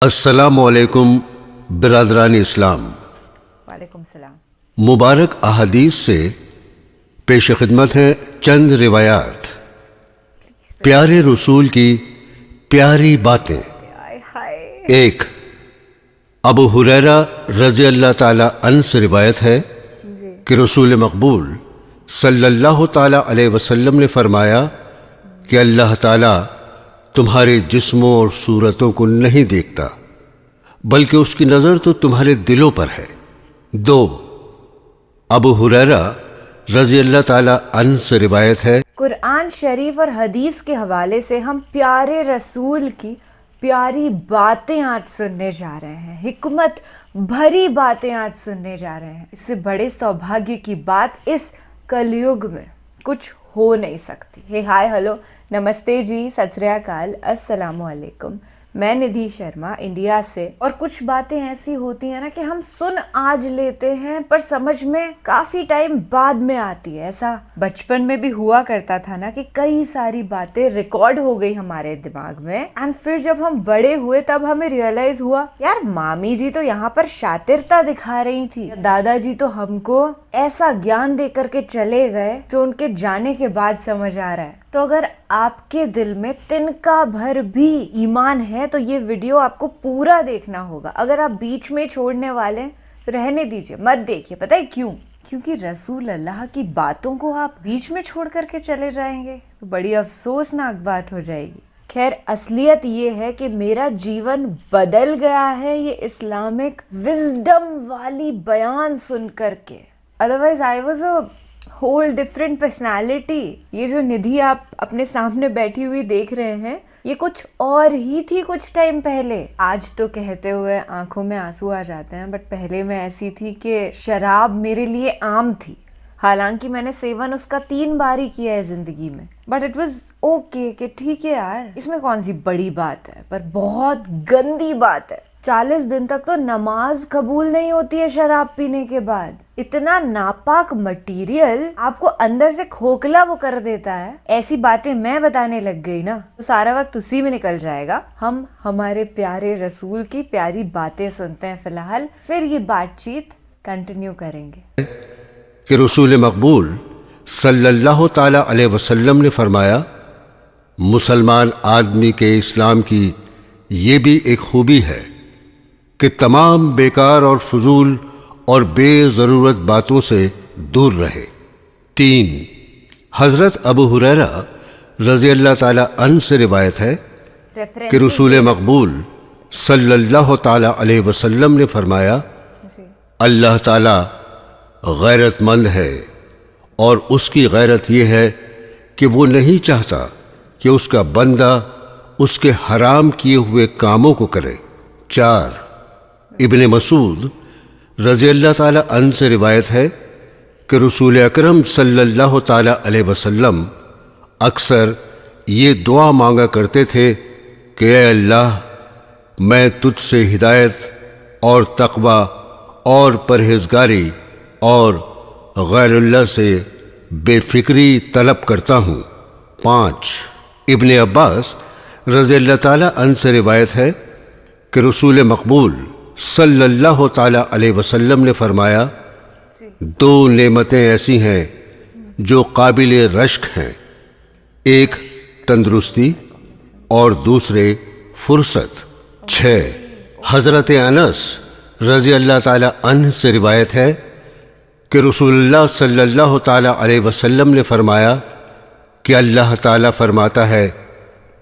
السلام علیکم برادران اسلام۔ وعلیکم السلام۔ مبارک احادیث سے پیش خدمت ہیں چند روایات۔ پیارے رسول کی پیاری باتیں۔ ایک، ابو ہریرہ رضی اللہ تعالی عنہ سے روایت ہے کہ رسول مقبول صلی اللہ تعالی علیہ وسلم نے فرمایا کہ اللہ تعالی تمہارے جسموں اور صورتوں کو نہیں دیکھتا بلکہ اس کی نظر تو تمہارے دلوں پر ہے۔ دو، ابو ہریرہ رضی اللہ تعالی عنہ سے روایت ہے، قرآن شریف اور حدیث کے حوالے سے ہم پیارے رسول کی پیاری باتیں آج سننے جا رہے ہیں، حکمت بھری باتیں آج سننے جا رہے ہیں۔ اس سے بڑے سوبھاگیہ کی بات اس کلیوگ میں کچھ ہو نہیں سکتی۔ ہائے ہلو نمستے جی، ست سری اکال، السلام علیکم۔ میں ندھی شرما انڈیا سے، اور کچھ باتیں ایسی ہوتی ہیں نا کہ ہم سن آج لیتے ہیں پر سمجھ میں کافی ٹائم بعد میں آتی ہے۔ ایسا بچپن میں بھی ہوا کرتا تھا نا کہ کئی ساری باتیں ریکارڈ ہو گئی ہمارے دماغ میں، اینڈ پھر جب ہم بڑے ہوئے تب ہمیں ریئلائز ہوا یار مامی جی تو یہاں پر شاطرتا دکھا رہی تھی، دادا جی تو ہم کو ایسا گیان دے کر کے چلے گئے جو ان کے جانے کے بعد سمجھ آ رہا ہے۔ تو اگر آپ کے دل میں تنکا بھر بھی ایمان ہے تو یہ ویڈیو آپ کو پورا دیکھنا ہوگا۔ اگر آپ بیچ میں چھوڑنے والے تو رہنے دیجئے، مت دیکھیے۔ پتہ ہے کیوں؟ کیونکہ رسول اللہ کی باتوں کو آپ بیچ میں چھوڑ کر کے چلے جائیں گے تو بڑی افسوسناک بات ہو جائے گی۔ خیر، اصلیت یہ ہے کہ میرا جیون بدل گیا ہے یہ اسلامک وزڈم والی بیان سن کر کے۔ Otherwise I was a whole different personality. یہ جو ندھی آپ اپنے سامنے بیٹھی ہوئی دیکھ رہے ہیں یہ کچھ اور ہی تھی کچھ ٹائم پہلے۔ آج تو کہتے ہوئے آنکھوں میں آنسو آ جاتے ہیں، بٹ پہلے میں ایسی تھی کہ شراب میرے لیے عام تھی۔ حالانکہ میں نے سیون اس کا 3 بار ہی کیا ہے زندگی میں، بٹ اٹ واز اوکے کہ ٹھیک ہے یار اس میں کون سی بڑی بات ہے، پر بہت گندی بات ہے۔ 40 دن تک تو نماز قبول نہیں ہوتی ہے شراب پینے کے بعد۔ اتنا ناپاک مٹیریل آپ کو اندر سے کھوکھلا وہ کر دیتا ہے۔ ایسی باتیں میں بتانے لگ گئی نا تو سارا وقت اسی میں نکل جائے گا۔ ہم ہمارے پیارے رسول کی پیاری باتیں سنتے ہیں فی الحال، پھر یہ بات چیت کنٹینیو کریں گے۔ کہ رسول مقبول صلی اللہ تعالی علیہ وسلم نے فرمایا، مسلمان آدمی کے اسلام کی یہ بھی ایک خوبی ہے کہ تمام بیکار اور فضول اور بے ضرورت باتوں سے دور رہے۔ 3، حضرت ابو ہریرہ رضی اللہ تعالی عنہ سے روایت ہے کہ رسول مقبول صلی اللہ تعالی علیہ وسلم نے فرمایا، اللہ تعالی غیرت مند ہے اور اس کی غیرت یہ ہے کہ وہ نہیں چاہتا کہ اس کا بندہ اس کے حرام کیے ہوئے کاموں کو کرے۔ 4، ابن مسعود رضی اللہ تعالی عنہ سے روایت ہے کہ رسول اکرم صلی اللہ تعالی علیہ وسلم اکثر یہ دعا مانگا کرتے تھے کہ اے اللہ میں تجھ سے ہدایت اور تقوی اور پرہیزگاری اور غیر اللہ سے بے فکری طلب کرتا ہوں۔ 5، ابن عباس رضی اللہ تعالی عنہ سے روایت ہے کہ رسول مقبول صلی اللہ تعالی علیہ وسلم نے فرمایا، 2 نعمتیں ایسی ہیں جو قابل رشک ہیں، ایک تندرستی اور دوسرے فرصت۔ 6، حضرت انس رضی اللہ تعالی عنہ سے روایت ہے کہ رسول اللہ صلی اللہ تعالی علیہ وسلم نے فرمایا کہ اللہ تعالیٰ فرماتا ہے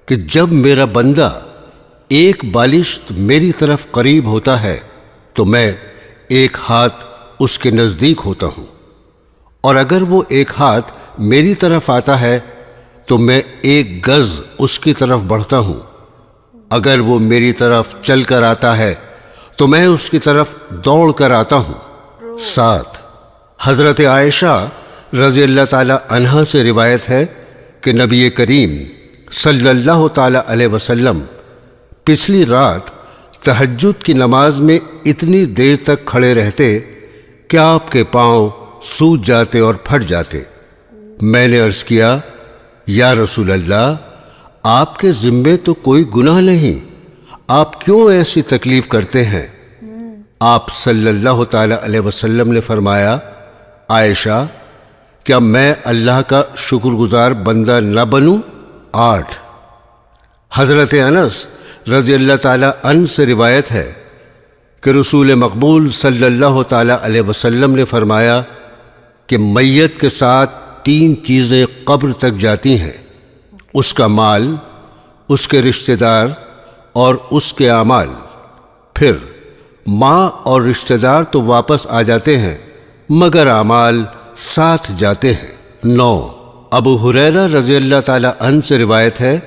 کہ جب میرا بندہ ایک بالشت میری طرف قریب ہوتا ہے تو میں ایک ہاتھ اس کے نزدیک ہوتا ہوں، اور اگر وہ ایک ہاتھ میری طرف آتا ہے تو میں 1 گز اس کی طرف بڑھتا ہوں، اگر وہ میری طرف چل کر آتا ہے تو میں اس کی طرف دوڑ کر آتا ہوں۔ 7، حضرت عائشہ رضی اللہ تعالی عنہا سے روایت ہے کہ نبی کریم صلی اللہ تعالی علیہ وسلم پچھلی رات تہجد کی نماز میں اتنی دیر تک کھڑے رہتے کہ آپ کے پاؤں سوج جاتے اور پھٹ جاتے۔ میں نے عرض کیا، یا رسول اللہ آپ کے ذمے تو کوئی گناہ نہیں، آپ کیوں ایسی تکلیف کرتے ہیں؟ آپ صلی اللہ تعالی علیہ وسلم نے فرمایا، عائشہ، کیا میں اللہ کا شکر گزار بندہ نہ بنوں؟ 8۔ حضرت انس رضی اللہ تعالی عنہ سے روایت ہے کہ رسول مقبول صلی اللہ تعالی علیہ وسلم نے فرمایا کہ میت کے ساتھ 3 چیزیں قبر تک جاتی ہیں: اس کا مال، اس کے رشتہ دار اور اس کے اعمال۔ پھر ماں اور رشتہ دار تو واپس آ جاتے ہیں مگر اعمال ساتھ جاتے ہیں۔ 9۔ ابو ہریرہ رضی اللہ تعالی عنہ سے روایت ہے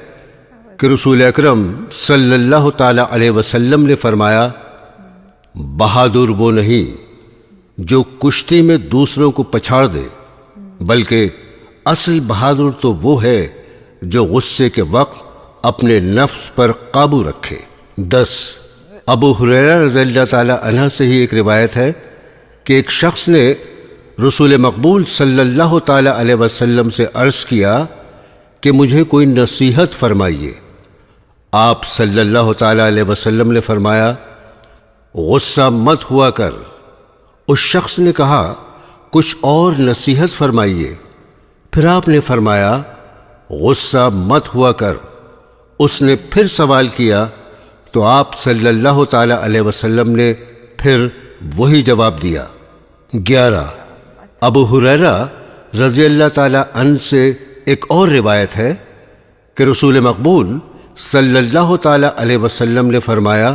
کہ رسول اکرم صلی اللہ تعالی علیہ وسلم نے فرمایا، بہادر وہ نہیں جو کشتی میں دوسروں کو پچھاڑ دے، بلکہ اصل بہادر تو وہ ہے جو غصے کے وقت اپنے نفس پر قابو رکھے۔ 10۔ ابو ہریرہ رضی اللہ تعالی عنہ سے ہی ایک روایت ہے کہ ایک شخص نے رسول مقبول صلی اللہ تعالی علیہ وسلم سے عرض کیا کہ مجھے کوئی نصیحت فرمائیے۔ آپ صلی اللہ تعالی علیہ وسلم نے فرمایا، غصہ مت ہوا کر۔ اس شخص نے کہا، کچھ اور نصیحت فرمائیے۔ پھر آپ نے فرمایا، غصہ مت ہوا کر۔ اس نے پھر سوال کیا تو آپ صلی اللہ تعالی علیہ وسلم نے پھر وہی جواب دیا۔ 11۔ ابو ہریرہ رضی اللہ تعالی عنہ سے ایک اور روایت ہے کہ رسول مقبول صلی اللہ تعالی علیہ وسلم نے فرمایا،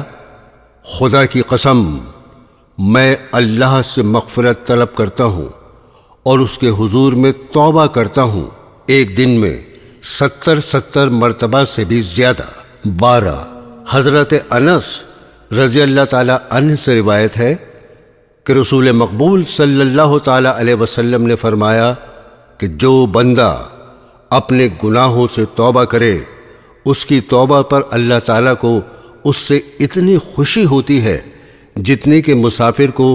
خدا کی قسم، میں اللہ سے مغفرت طلب کرتا ہوں اور اس کے حضور میں توبہ کرتا ہوں، ایک دن میں 70 مرتبہ سے بھی زیادہ۔ 12۔ حضرت انس رضی اللہ تعالی عنہ سے روایت ہے کہ رسول مقبول صلی اللہ تعالی علیہ وسلم نے فرمایا کہ جو بندہ اپنے گناہوں سے توبہ کرے، اس کی توبہ پر اللہ تعالیٰ کو اس سے اتنی خوشی ہوتی ہے جتنی کہ مسافر کو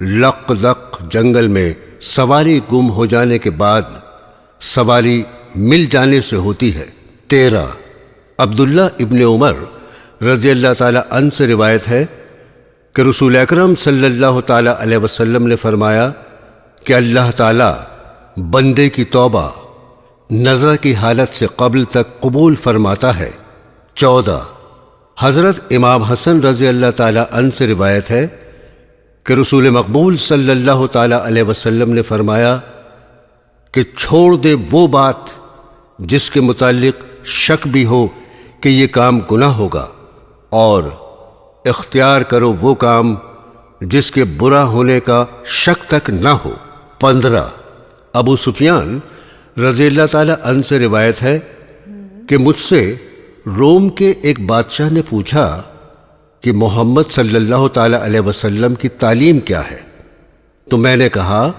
لق دق جنگل میں سواری گم ہو جانے کے بعد سواری مل جانے سے ہوتی ہے۔ 13۔ عبداللہ ابن عمر رضی اللہ تعالی عنہ سے روایت ہے کہ رسول اکرم صلی اللہ تعالی علیہ وسلم نے فرمایا کہ اللہ تعالیٰ بندے کی توبہ نزع کی حالت سے قبل تک قبول فرماتا ہے۔ 14۔ حضرت امام حسن رضی اللہ تعالی عنہ سے روایت ہے کہ رسول مقبول صلی اللہ تعالی علیہ وسلم نے فرمایا کہ چھوڑ دے وہ بات جس کے متعلق شک بھی ہو کہ یہ کام گناہ ہوگا، اور اختیار کرو وہ کام جس کے برا ہونے کا شک تک نہ ہو۔ 15۔ ابو سفیان رضی اللہ تعالی عنہ سے روایت ہے کہ مجھ سے روم کے ایک بادشاہ نے پوچھا کہ محمد صلی اللہ تعالی علیہ وسلم کی تعلیم کیا ہے؟ تو میں نے کہا،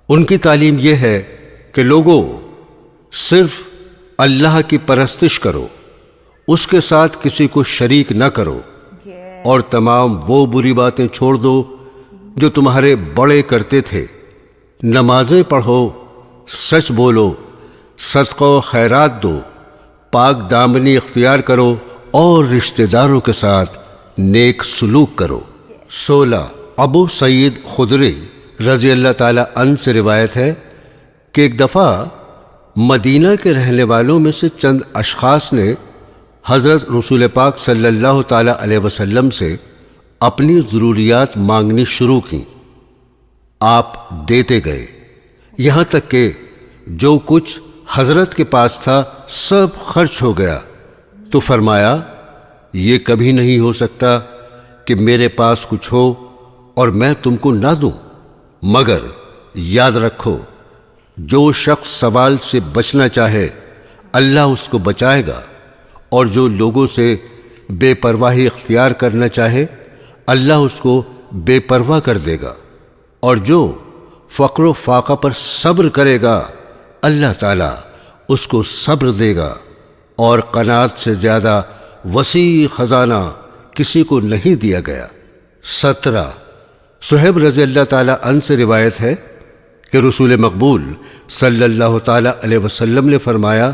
ان کی تعلیم یہ ہے کہ لوگوں، صرف اللہ کی پرستش کرو، اس کے ساتھ کسی کو شریک نہ کرو، اور تمام وہ بری باتیں چھوڑ دو جو تمہارے بڑے کرتے تھے، نمازیں پڑھو، سچ بولو، صدقہ و خیرات دو، پاک دامنی اختیار کرو، اور رشتہ داروں کے ساتھ نیک سلوک کرو۔ 16۔ ابو سعید خدری رضی اللہ تعالی عنہ سے روایت ہے کہ ایک دفعہ مدینہ کے رہنے والوں میں سے چند اشخاص نے حضرت رسول پاک صلی اللہ تعالی علیہ وسلم سے اپنی ضروریات مانگنی شروع کی۔ آپ دیتے گئے، یہاں تک کہ جو کچھ حضرت کے پاس تھا سب خرچ ہو گیا، تو فرمایا، یہ کبھی نہیں ہو سکتا کہ میرے پاس کچھ ہو اور میں تم کو نہ دوں، مگر یاد رکھو، جو شخص سوال سے بچنا چاہے اللہ اس کو بچائے گا، اور جو لوگوں سے بے پرواہی اختیار کرنا چاہے اللہ اس کو بے پرواہ کر دے گا، اور جو فقر و فاقہ پر صبر کرے گا اللہ تعالیٰ اس کو صبر دے گا، اور قناعت سے زیادہ وسیع خزانہ کسی کو نہیں دیا گیا۔ 17۔ صہیب رضی اللہ تعالیٰ عنہ سے روایت ہے کہ رسول مقبول صلی اللہ تعالیٰ علیہ وسلم نے فرمایا،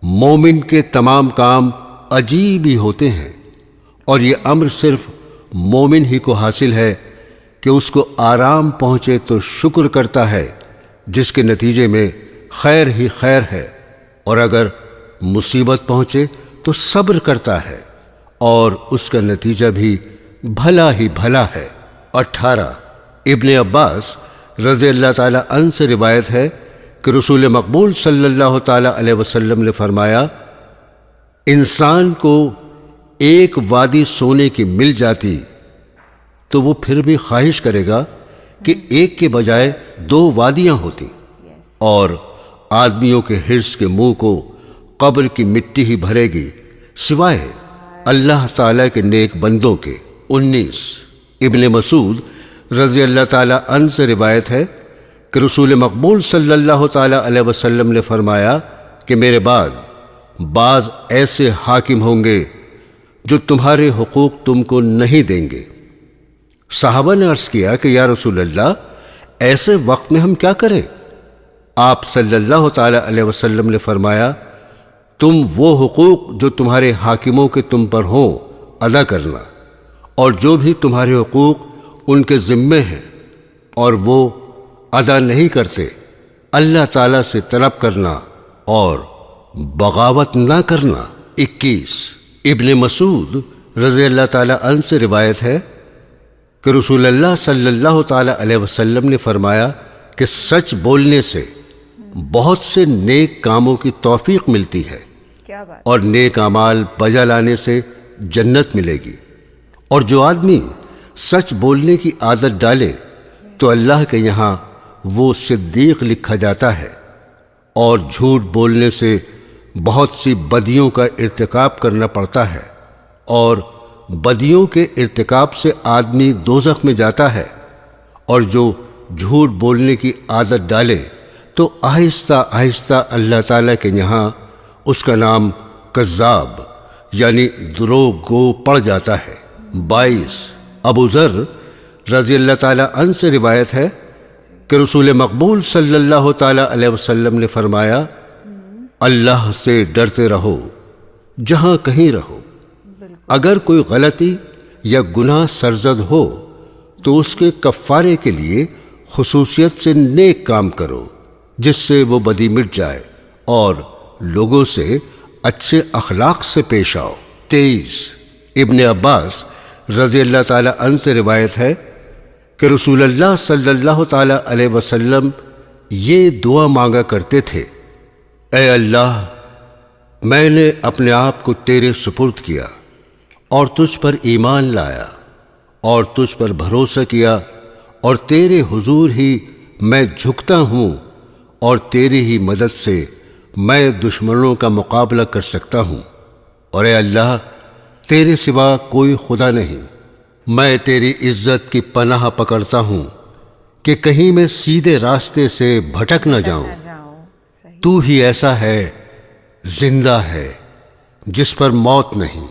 مومن کے تمام کام عجیب ہی ہوتے ہیں، اور یہ امر صرف مومن ہی کو حاصل ہے کہ اس کو آرام پہنچے تو شکر کرتا ہے، جس کے نتیجے میں خیر ہی خیر ہے، اور اگر مصیبت پہنچے تو صبر کرتا ہے اور اس کا نتیجہ بھی بھلا ہی بھلا ہے۔ 18 ابن عباس رضی اللہ تعالی عنہ سے روایت ہے کہ رسول مقبول صلی اللہ تعالی علیہ وسلم نے فرمایا، انسان کو ایک وادی سونے کی مل جاتی تو وہ پھر بھی خواہش کرے گا کہ ایک کے بجائے 2 وادیاں ہوتی، اور آدمیوں کے حرص کے منہ کو قبر کی مٹی ہی بھرے گی سوائے اللہ تعالیٰ کے نیک بندوں کے۔ 19 ابن مسعود رضی اللہ تعالی عنہ سے روایت ہے کہ رسول مقبول صلی اللہ تعالی علیہ وسلم نے فرمایا کہ میرے بعد بعض ایسے حاکم ہوں گے جو تمہارے حقوق تم کو نہیں دیں گے۔ صحابہ نے عرض کیا کہ یا رسول اللہ، ایسے وقت میں ہم کیا کریں؟ آپ صلی اللہ تعالی علیہ وسلم نے فرمایا، تم وہ حقوق جو تمہارے حاکموں کے تم پر ہوں ادا کرنا، اور جو بھی تمہارے حقوق ان کے ذمے ہیں اور وہ ادا نہیں کرتے، اللہ تعالیٰ سے طلب کرنا اور بغاوت نہ کرنا۔ 21 ابن مسعود رضی اللہ تعالی عنہ سے روایت ہے کہ رسول اللہ صلی اللہ تعالی علیہ وسلم نے فرمایا کہ سچ بولنے سے بہت سے نیک کاموں کی توفیق ملتی ہے، کیا بات، اور نیک اعمال بجا لانے سے جنت ملے گی، اور جو آدمی سچ بولنے کی عادت ڈالے تو اللہ کے یہاں وہ صدیق لکھا جاتا ہے، اور جھوٹ بولنے سے بہت سی بدیوں کا ارتکاب کرنا پڑتا ہے، اور بدیوں کے ارتکاب سے آدمی دوزخ میں جاتا ہے، اور جو جھوٹ بولنے کی عادت ڈالے تو آہستہ آہستہ اللہ تعالیٰ کے یہاں اس کا نام کذاب یعنی دروغ گو پڑ جاتا ہے۔ 22 ابو ذر رضی اللہ تعالیٰ عنہ سے روایت ہے کہ رسول مقبول صلی اللہ تعالیٰ علیہ وسلم نے فرمایا، اللہ سے ڈرتے رہو جہاں کہیں رہو، اگر کوئی غلطی یا گناہ سرزد ہو تو اس کے کفارے کے لیے خصوصیت سے نیک کام کرو جس سے وہ بدی مٹ جائے، اور لوگوں سے اچھے اخلاق سے پیش آؤ۔ 23 ابن عباس رضی اللہ تعالی عنہ سے روایت ہے کہ رسول اللہ صلی اللہ تعالی علیہ وسلم یہ دعا مانگا کرتے تھے، اے اللہ، میں نے اپنے آپ کو تیرے سپرد کیا اور تجھ پر ایمان لایا اور تجھ پر بھروسہ کیا، اور تیرے حضور ہی میں جھکتا ہوں، اور تیری ہی مدد سے میں دشمنوں کا مقابلہ کر سکتا ہوں، اور اے اللہ، تیرے سوا کوئی خدا نہیں، میں تیری عزت کی پناہ پکڑتا ہوں کہ کہیں میں سیدھے راستے سے بھٹک نہ جاؤں۔ تو ہی ایسا ہے زندہ ہے جس پر موت نہیں،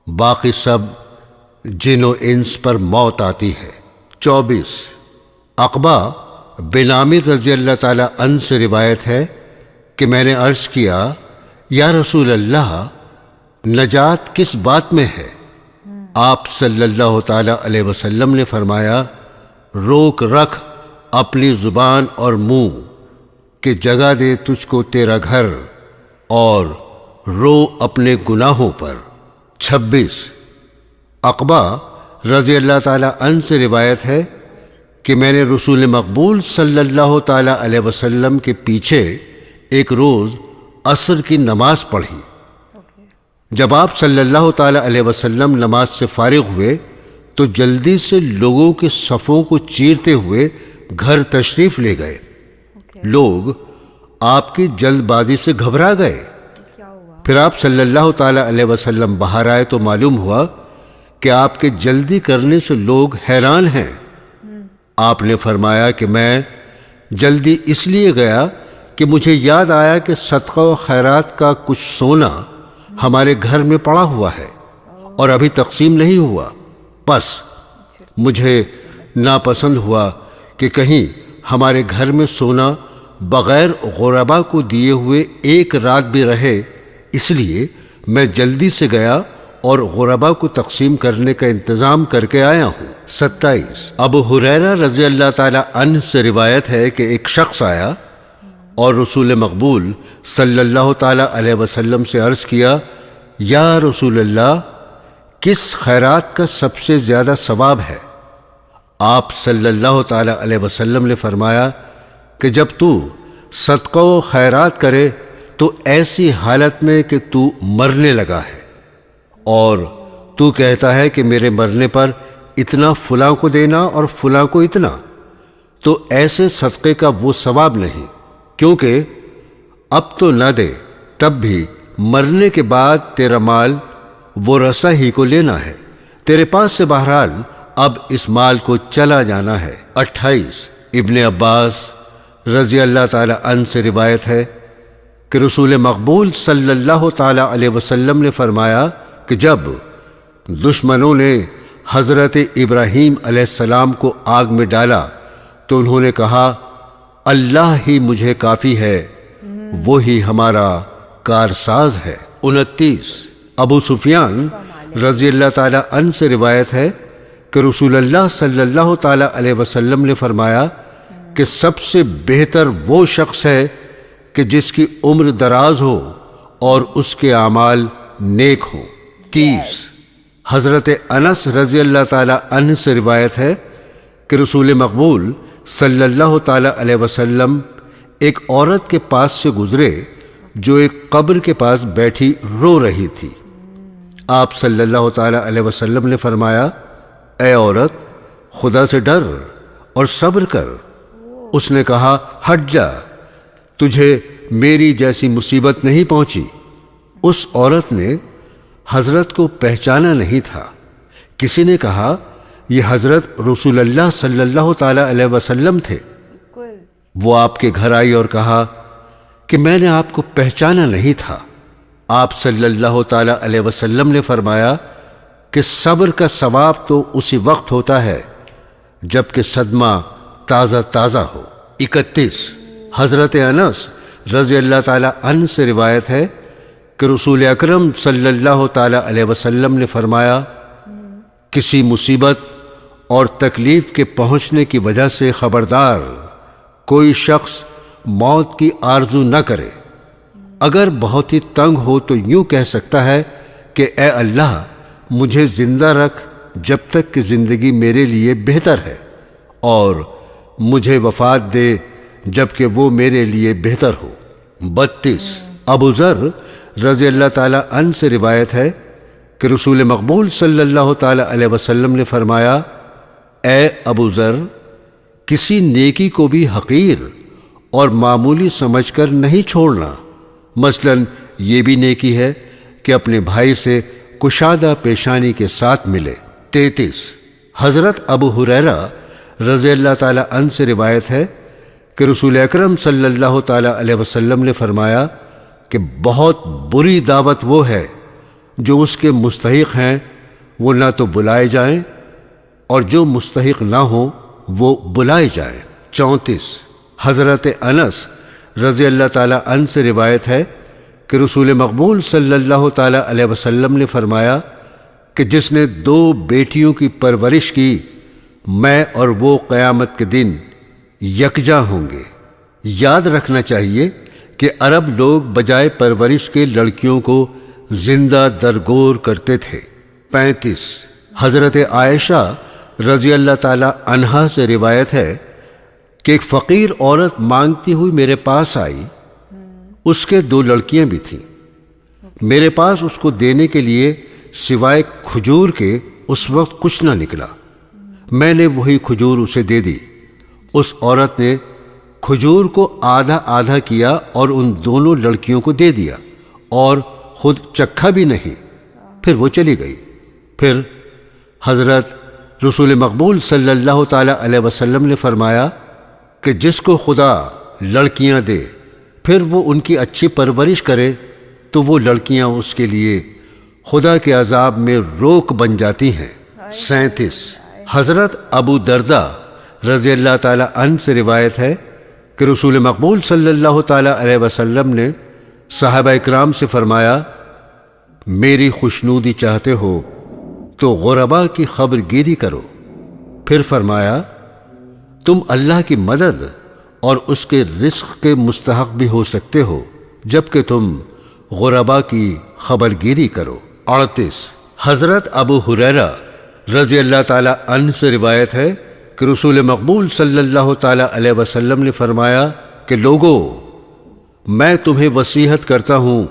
باقی سب جن و انس پر موت آتی ہے۔ 24 عقبہ بن عامر رضی اللہ تعالی عنہ سے روایت ہے کہ میں نے عرض کیا، یا رسول اللہ، نجات کس بات میں ہے؟ آپ صلی اللہ تعالی علیہ وسلم نے فرمایا، روک رکھ اپنی زبان اور منہ کہ جگہ دے تجھ کو تیرا گھر، اور رو اپنے گناہوں پر۔ 26 عقبہ رضی اللہ تعالی عنہ سے روایت ہے کہ میں نے رسول مقبول صلی اللہ تعالی علیہ وسلم کے پیچھے ایک روز عصر کی نماز پڑھی۔ جب آپ صلی اللہ تعالی علیہ وسلم نماز سے فارغ ہوئے تو جلدی سے لوگوں کے صفوں کو چیرتے ہوئے گھر تشریف لے گئے۔ لوگ آپ کی جلد بازی سے گھبرا گئے۔ پھر آپ صلی اللہ تعالی علیہ وسلم باہر آئے تو معلوم ہوا کہ آپ کے جلدی کرنے سے لوگ حیران ہیں۔ آپ نے فرمایا کہ میں جلدی اس لیے گیا کہ مجھے یاد آیا کہ صدقہ و خیرات کا کچھ سونا ہمارے گھر میں پڑا ہوا ہے اور ابھی تقسیم نہیں ہوا، بس مجھے ناپسند ہوا کہ کہیں ہمارے گھر میں سونا بغیر غربا کو دیے ہوئے ایک رات بھی رہے، اس لیے میں جلدی سے گیا اور غربا کو تقسیم کرنے کا انتظام کر کے آیا ہوں۔ 27 ابو ہریرہ رضی اللہ تعالی عنہ سے روایت ہے کہ ایک شخص آیا اور رسول مقبول صلی اللہ تعالی علیہ وسلم سے عرض کیا، یا رسول اللہ، کس خیرات کا سب سے زیادہ ثواب ہے؟ آپ صلی اللہ تعالی علیہ وسلم نے فرمایا کہ جب تو صدقہ و خیرات کرے تو ایسی حالت میں کہ تو مرنے لگا ہے اور تو کہتا ہے کہ میرے مرنے پر اتنا فلاں کو دینا اور فلاں کو اتنا، تو ایسے صدقے کا وہ ثواب نہیں، کیونکہ اب تو نہ دے تب بھی مرنے کے بعد تیرا مال وہ رسا ہی کو لینا ہے، تیرے پاس سے بہرحال اب اس مال کو چلا جانا ہے۔ 28 ابن عباس رضی اللہ تعالی عنہ سے روایت ہے کہ رسول مقبول صلی اللہ تعالی علیہ وسلم نے فرمایا کہ جب دشمنوں نے حضرت ابراہیم علیہ السلام کو آگ میں ڈالا تو انہوں نے کہا، اللہ ہی مجھے کافی ہے، وہی ہمارا کارساز ہے۔ 29 ابو سفیان رضی اللہ تعالی عنہ سے روایت ہے کہ رسول اللہ صلی اللہ تعالی علیہ وسلم نے فرمایا کہ سب سے بہتر وہ شخص ہے کہ جس کی عمر دراز ہو اور اس کے اعمال نیک ہوں۔ 30 حضرت انس رضی اللہ تعالی عنہ سے روایت ہے کہ رسول مقبول صلی اللہ تعالی علیہ وسلم ایک عورت کے پاس سے گزرے جو ایک قبر کے پاس بیٹھی رو رہی تھی۔ آپ صلی اللہ تعالی علیہ وسلم نے فرمایا، اے عورت، خدا سے ڈر اور صبر کر۔ اس نے کہا، ہٹ جا، تجھے میری جیسی مصیبت نہیں پہنچی۔ اس عورت نے حضرت کو پہچانا نہیں تھا۔ کسی نے کہا، یہ حضرت رسول اللہ صلی اللہ تعالی علیہ وسلم تھے۔ وہ آپ کے گھر آئی اور کہا کہ میں نے آپ کو پہچانا نہیں تھا۔ آپ صلی اللہ تعالی علیہ وسلم نے فرمایا کہ صبر کا ثواب تو اسی وقت ہوتا ہے جب کہ صدمہ تازہ تازہ ہو۔ 31 حضرت انس رضی اللہ تعالی عنہ سے روایت ہے کہ رسول اکرم صلی اللہ تعالی علیہ وسلم نے فرمایا، کسی مصیبت اور تکلیف کے پہنچنے کی وجہ سے خبردار کوئی شخص موت کی آرزو نہ کرے۔ اگر بہت ہی تنگ ہو تو یوں کہہ سکتا ہے کہ اے اللہ، مجھے زندہ رکھ جب تک کہ زندگی میرے لیے بہتر ہے، اور مجھے وفات دے جب کہ وہ میرے لیے بہتر ہو۔ 32 ابو ذر رضی اللہ تعالی عنہ سے روایت ہے کہ رسول مقبول صلی اللہ تعالی علیہ وسلم نے فرمایا، اے ابو ذر، کسی نیکی کو بھی حقیر اور معمولی سمجھ کر نہیں چھوڑنا، مثلا یہ بھی نیکی ہے کہ اپنے بھائی سے کشادہ پیشانی کے ساتھ ملے۔ 33 حضرت ابو ہریرہ رضی اللہ تعالی عنہ سے روایت ہے کہ رسول اکرم صلی اللہ تعالی علیہ وسلم نے فرمایا کہ بہت بری دعوت وہ ہے جو اس کے مستحق ہیں وہ نہ تو بلائے جائیں اور جو مستحق نہ ہوں وہ بلائے جائیں۔ 34 حضرت انس رضی اللہ تعالی عنہ سے روایت ہے کہ رسول مقبول صلی اللہ تعالی علیہ وسلم نے فرمایا کہ جس نے 2 بیٹیوں کی پرورش کی، میں اور وہ قیامت کے دن یکجا ہوں گے۔ یاد رکھنا چاہیے کہ عرب لوگ بجائے پرورش کے لڑکیوں کو زندہ درگور کرتے تھے۔ 35 حضرت عائشہ رضی اللہ تعالی عنہا سے روایت ہے کہ ایک فقیر عورت مانگتی ہوئی میرے پاس آئی، اس کے 2 لڑکیاں بھی تھیں۔ میرے پاس اس کو دینے کے لیے سوائے کھجور کے اس وقت کچھ نہ نکلا۔ میں نے وہی کھجور اسے دے دی۔ اس عورت نے کھجور کو آدھا آدھا کیا اور ان دونوں لڑکیوں کو دے دیا اور خود چکھا بھی نہیں، پھر وہ چلی گئی۔ پھر حضرت رسول مقبول صلی اللہ تعالی علیہ وسلم نے فرمایا کہ جس کو خدا لڑکیاں دے پھر وہ ان کی اچھی پرورش کرے تو وہ لڑکیاں اس کے لیے خدا کے عذاب میں روک بن جاتی ہیں۔ 37 حضرت ابو دردہ رضی اللہ تعالی عنہ سے روایت ہے کہ رسول مقبول صلی اللہ تعالی علیہ وسلم نے صحابہ اکرام سے فرمایا، میری خوشنودی چاہتے ہو تو غربا کی خبر گیری کرو۔ پھر فرمایا تم اللہ کی مدد اور اس کے رزق کے مستحق بھی ہو سکتے ہو جبکہ تم غربا کی خبر گیری کرو۔ 38 حضرت ابو ہریرہ رضی اللہ تعالی عنہ سے روایت ہے کہ رسول مقبول صلی اللہ تعالی علیہ وسلم نے فرمایا کہ لوگو، میں تمہیں وصیحت کرتا ہوں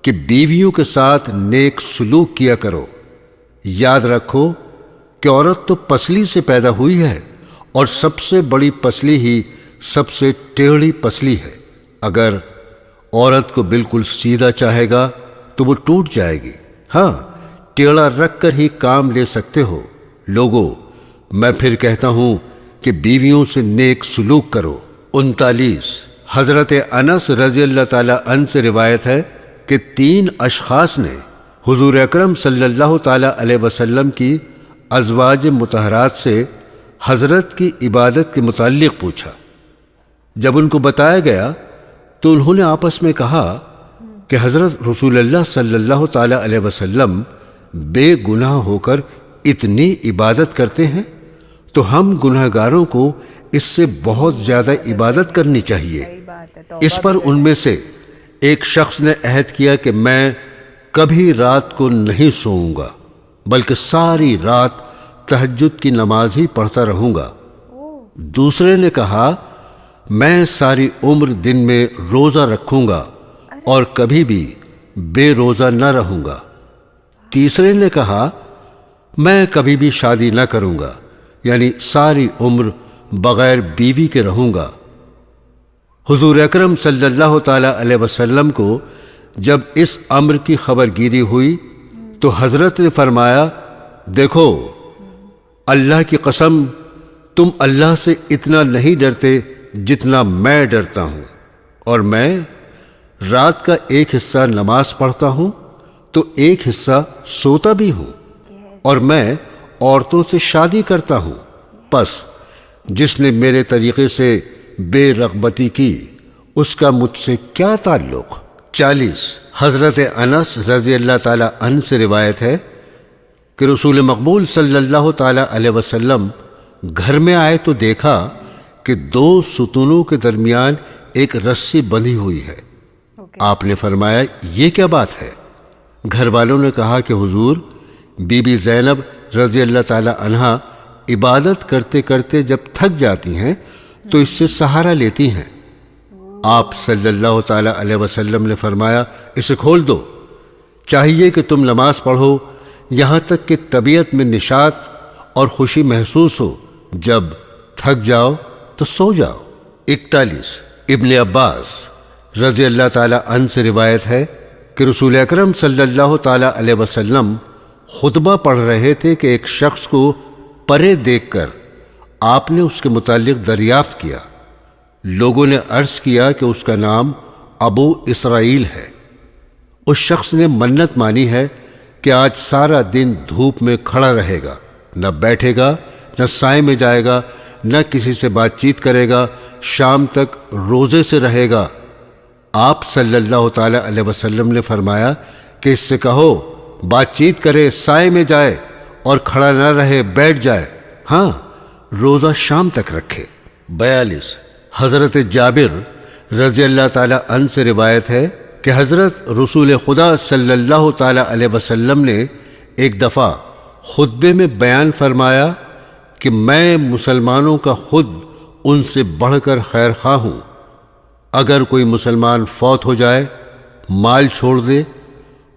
کہ بیویوں کے ساتھ نیک سلوک کیا کرو۔ یاد رکھو کہ عورت تو پسلی سے پیدا ہوئی ہے اور سب سے بڑی پسلی ہی سب سے ٹیڑھی پسلی ہے۔ اگر عورت کو بالکل سیدھا چاہے گا تو وہ ٹوٹ جائے گی، ہاں ٹیڑھا رکھ کر ہی کام لے سکتے ہو۔ لوگو، میں پھر کہتا ہوں کہ بیویوں سے نیک سلوک کرو۔ 39 حضرت انس رضی اللہ تعالی عنہ سے روایت ہے کہ 3 اشخاص نے حضور اکرم صلی اللہ تعالی علیہ وسلم کی ازواج مطہرات سے حضرت کی عبادت کے متعلق پوچھا۔ جب ان کو بتایا گیا تو انہوں نے آپس میں کہا کہ حضرت رسول اللہ صلی اللہ تعالی علیہ وسلم بے گناہ ہو کر اتنی عبادت کرتے ہیں تو ہم گناہ گاروں کو اس سے بہت زیادہ عبادت کرنی چاہیے۔ اس پر ان میں سے ایک شخص نے عہد کیا کہ میں کبھی رات کو نہیں سوؤں گا بلکہ ساری رات تہجد کی نماز ہی پڑھتا رہوں گا۔ دوسرے نے کہا میں ساری عمر دن میں روزہ رکھوں گا اور کبھی بھی بے روزہ نہ رہوں گا۔ تیسرے نے کہا میں کبھی بھی شادی نہ کروں گا، یعنی ساری عمر بغیر بیوی کے رہوں گا۔ حضور اکرم صلی اللہ تعالی علیہ وسلم کو جب اس امر کی خبر گیری ہوئی تو حضرت نے فرمایا دیکھو، اللہ کی قسم تم اللہ سے اتنا نہیں ڈرتے جتنا میں ڈرتا ہوں، اور میں رات کا ایک حصہ نماز پڑھتا ہوں تو ایک حصہ سوتا بھی ہوں، اور میں عورتوں سے شادی کرتا ہوں۔ پس جس نے میرے طریقے سے بے رغبتی کی اس کا مجھ سے کیا تعلق۔ 40 حضرت انس رضی اللہ تعالی عنہ سے روایت ہے کہ رسول مقبول صلی اللہ تعالی علیہ وسلم گھر میں آئے تو دیکھا کہ 2 ستونوں کے درمیان ایک رسی بندھی ہوئی ہے۔ آپ نے فرمایا یہ کیا بات ہے؟ گھر والوں نے کہا کہ حضور، بی بی زینب رضی اللہ تعالی عنہا عبادت کرتے کرتے جب تھک جاتی ہیں تو اس سے سہارا لیتی ہیں۔ آپ صلی اللہ تعالی علیہ وسلم نے فرمایا اسے کھول دو، چاہیے کہ تم نماز پڑھو یہاں تک کہ طبیعت میں نشاط اور خوشی محسوس ہو، جب تھک جاؤ تو سو جاؤ۔ 41 ابن عباس رضی اللہ تعالی عنہ سے روایت ہے کہ رسول اکرم صلی اللہ تعالی علیہ وسلم خطبہ پڑھ رہے تھے کہ ایک شخص کو پرے دیکھ کر آپ نے اس کے متعلق دریافت کیا۔ لوگوں نے عرض کیا کہ اس کا نام ابو اسرائیل ہے۔ اس شخص نے منت مانی ہے کہ آج سارا دن دھوپ میں کھڑا رہے گا، نہ بیٹھے گا، نہ سائے میں جائے گا، نہ کسی سے بات چیت کرے گا، شام تک روزے سے رہے گا۔ آپ صلی اللہ تعالی علیہ وسلم نے فرمایا کہ اس سے کہو بات چیت کرے، سائے میں جائے اور کھڑا نہ رہے، بیٹھ جائے، ہاں روزہ شام تک رکھے۔ 42 حضرت جابر رضی اللہ تعالی عنہ سے روایت ہے کہ حضرت رسول خدا صلی اللہ تعالی علیہ وسلم نے ایک دفعہ خطبے میں بیان فرمایا کہ میں مسلمانوں کا خود ان سے بڑھ کر خیر خواہ ہوں۔ اگر کوئی مسلمان فوت ہو جائے، مال چھوڑ دے،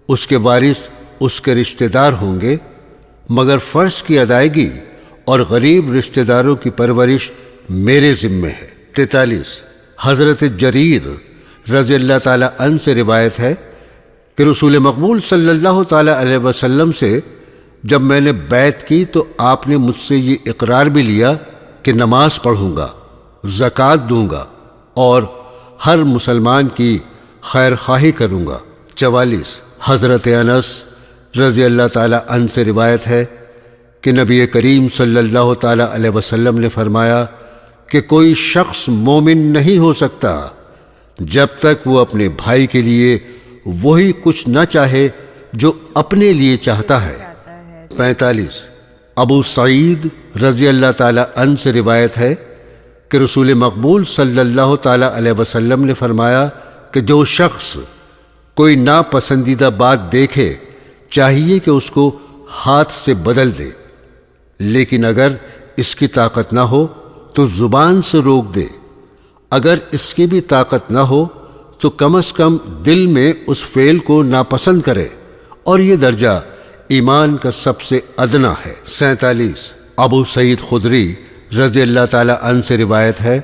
اس کے وارث اس کے رشتہ دار ہوں گے، مگر فرض کی ادائیگی اور غریب رشتہ داروں کی پرورش میرے ذمے ہے۔ 43 حضرت جریر رضی اللہ تعالی عنہ سے روایت ہے کہ رسول مقبول صلی اللہ تعالی علیہ وسلم سے جب میں نے بیعت کی تو آپ نے مجھ سے یہ اقرار بھی لیا کہ نماز پڑھوں گا، زکوٰۃ دوں گا اور ہر مسلمان کی خیر خواہی کروں گا۔ 44 حضرت انس رضی اللہ تعالی عنہ سے روایت ہے کہ نبی کریم صلی اللہ تعالی علیہ وسلم نے فرمایا کہ کوئی شخص مومن نہیں ہو سکتا جب تک وہ اپنے بھائی کے لیے وہی کچھ نہ چاہے جو اپنے لیے چاہتا ہے۔ 45 ابو سعید رضی اللہ تعالی عنہ سے روایت ہے کہ رسول مقبول صلی اللہ تعالی علیہ وسلم نے فرمایا کہ جو شخص کوئی ناپسندیدہ بات دیکھے چاہیے کہ اس کو ہاتھ سے بدل دے، لیکن اگر اس کی طاقت نہ ہو تو زبان سے روک دے، اگر اس کی بھی طاقت نہ ہو تو کم از کم دل میں اس فعل کو ناپسند کرے، اور یہ درجہ ایمان کا سب سے ادنا ہے۔ 47 ابو سعید خدری رضی اللہ تعالی عنہ سے روایت ہے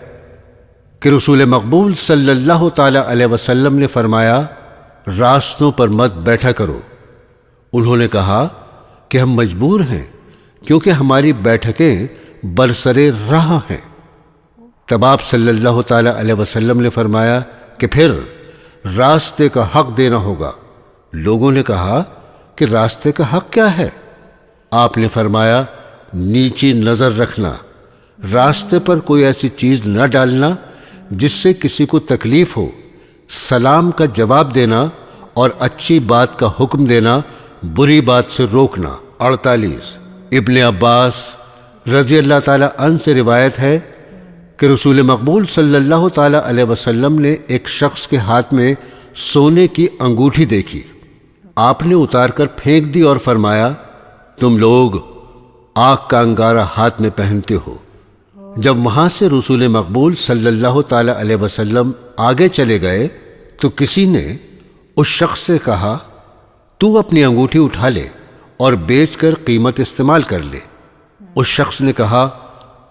کہ رسول مقبول صلی اللہ تعالی علیہ وسلم نے فرمایا راستوں پر مت بیٹھا کرو۔ انہوں نے کہا کہ ہم مجبور ہیں کیونکہ ہماری بیٹھکیں برسرے راہ ہیں۔ تب آپ صلی اللہ تعالی علیہ وسلم نے فرمایا کہ پھر راستے کا حق دینا ہوگا۔ لوگوں نے کہا کہ راستے کا حق کیا ہے؟ آپ نے فرمایا نیچی نظر رکھنا، راستے پر کوئی ایسی چیز نہ ڈالنا جس سے کسی کو تکلیف ہو، سلام کا جواب دینا اور اچھی بات کا حکم دینا، بری بات سے روکنا۔ 48 ابن عباس رضی اللہ تعالی عنہ سے روایت ہے کہ رسول مقبول صلی اللہ تعالی علیہ وسلم نے ایک شخص کے ہاتھ میں سونے کی انگوٹھی دیکھی۔ آپ نے اتار کر پھینک دی اور فرمایا تم لوگ آگ کا انگارہ ہاتھ میں پہنتے ہو۔ جب وہاں سے رسول مقبول صلی اللہ تعالی علیہ وسلم آگے چلے گئے تو کسی نے اس شخص سے کہا تو اپنی انگوٹھی اٹھا لے اور بیچ کر قیمت استعمال کر لے۔ اس شخص نے کہا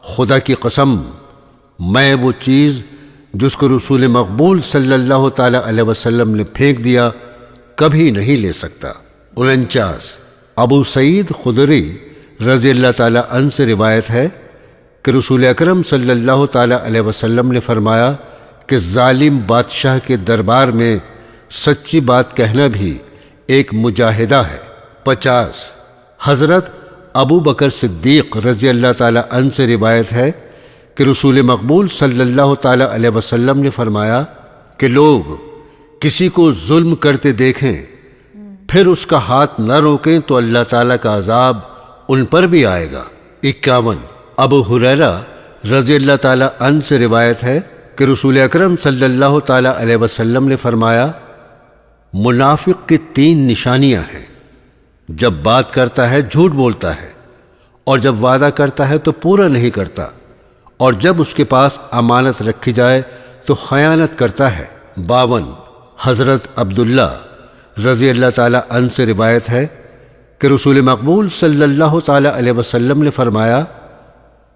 خدا کی قسم میں وہ چیز جس کو رسول مقبول صلی اللہ تعالی علیہ وسلم نے پھینک دیا کبھی نہیں لے سکتا۔ 49 ابو سعید خدری رضی اللہ تعالی عنہ سے روایت ہے کہ رسول اکرم صلی اللہ تعالی علیہ وسلم نے فرمایا کہ ظالم بادشاہ کے دربار میں سچی بات کہنا بھی ایک مجاہدہ ہے۔ 50 حضرت ابو بکر صدیق رضی اللہ تعالی عنہ سے روایت ہے کہ رسول مقبول صلی اللہ تعالی علیہ وسلم نے فرمایا کہ لوگ کسی کو ظلم کرتے دیکھیں پھر اس کا ہاتھ نہ روکیں تو اللہ تعالیٰ کا عذاب ان پر بھی آئے گا۔ 51 ابو ہریرہ رضی اللہ تعالی عنہ سے روایت ہے کہ رسول اکرم صلی اللہ تعالی علیہ وسلم نے فرمایا منافق کی 3 نشانیاں ہیں، جب بات کرتا ہے جھوٹ بولتا ہے، اور جب وعدہ کرتا ہے تو پورا نہیں کرتا، اور جب اس کے پاس امانت رکھی جائے تو خیانت کرتا ہے۔ 52 حضرت عبداللہ رضی اللہ تعالی عنہ سے روایت ہے کہ رسول مقبول صلی اللہ تعالی علیہ وسلم نے فرمایا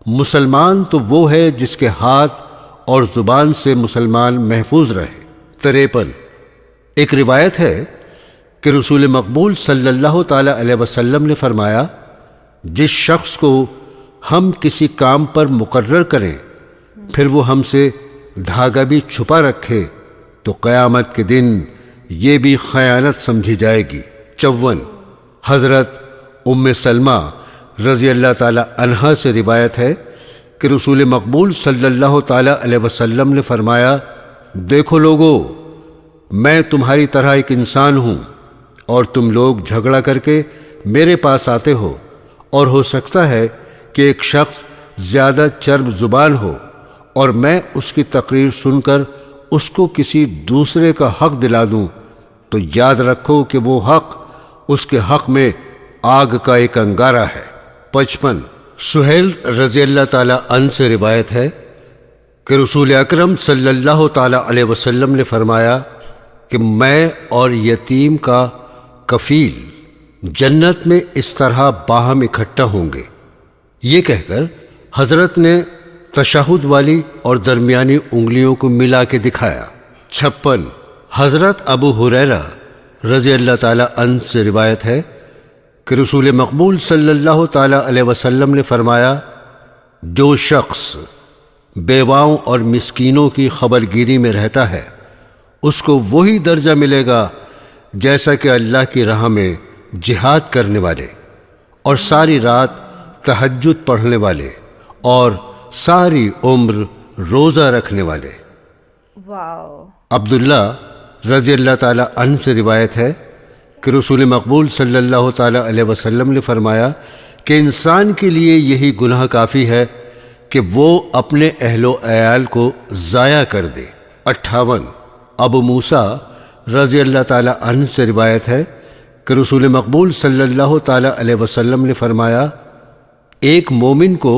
مسلمان تو وہ ہے جس کے ہاتھ اور زبان سے مسلمان محفوظ رہے۔ 53 ایک روایت ہے کہ رسول مقبول صلی اللہ تعالی علیہ وسلم نے فرمایا جس شخص کو ہم کسی کام پر مقرر کریں پھر وہ ہم سے دھاگا بھی چھپا رکھے تو قیامت کے دن یہ بھی خیانت سمجھی جائے گی۔ 54 حضرت ام سلمہ رضی اللہ تعالی عنہا سے روایت ہے کہ رسول مقبول صلی اللہ تعالی علیہ وسلم نے فرمایا دیکھو لوگو میں تمہاری طرح ایک انسان ہوں اور تم لوگ جھگڑا کر کے میرے پاس آتے ہو، اور ہو سکتا ہے کہ ایک شخص زیادہ چرب زبان ہو اور میں اس کی تقریر سن کر اس کو کسی دوسرے کا حق دلا دوں تو یاد رکھو کہ وہ حق اس کے حق میں آگ کا ایک انگارہ ہے۔ 55 سہیل رضی اللہ تعالی عنہ سے روایت ہے کہ رسول اکرم صلی اللہ تعالی علیہ وسلم نے فرمایا کہ میں اور یتیم کا کفیل جنت میں اس طرح باہم اکٹھا ہوں گے۔ یہ کہہ کر حضرت نے تشہد والی اور درمیانی انگلیوں کو ملا کے دکھایا۔ 56 حضرت ابو ہریرہ رضی اللہ تعالی عنہ سے روایت ہے کہ رسول مقبول صلی اللہ تعالی علیہ وسلم نے فرمایا جو شخص بیواؤں اور مسکینوں کی خبرگیری میں رہتا ہے اس کو وہی درجہ ملے گا جیسا کہ اللہ کی راہ میں جہاد کرنے والے اور ساری رات تہجد پڑھنے والے اور ساری عمر روزہ رکھنے والے۔ واو۔ عبداللہ رضی اللہ تعالی عنہ سے روایت ہے کہ رسول مقبول صلی اللہ تعالیٰ علیہ وسلم نے فرمایا کہ انسان کے لیے یہی گناہ کافی ہے کہ وہ اپنے اہل و عیال کو ضائع کر دے۔ 58 ابو موسیٰ رضی اللہ تعالیٰ عنہ سے روایت ہے کہ رسول مقبول صلی اللہ تعالیٰ علیہ وسلم نے فرمایا ایک مومن کو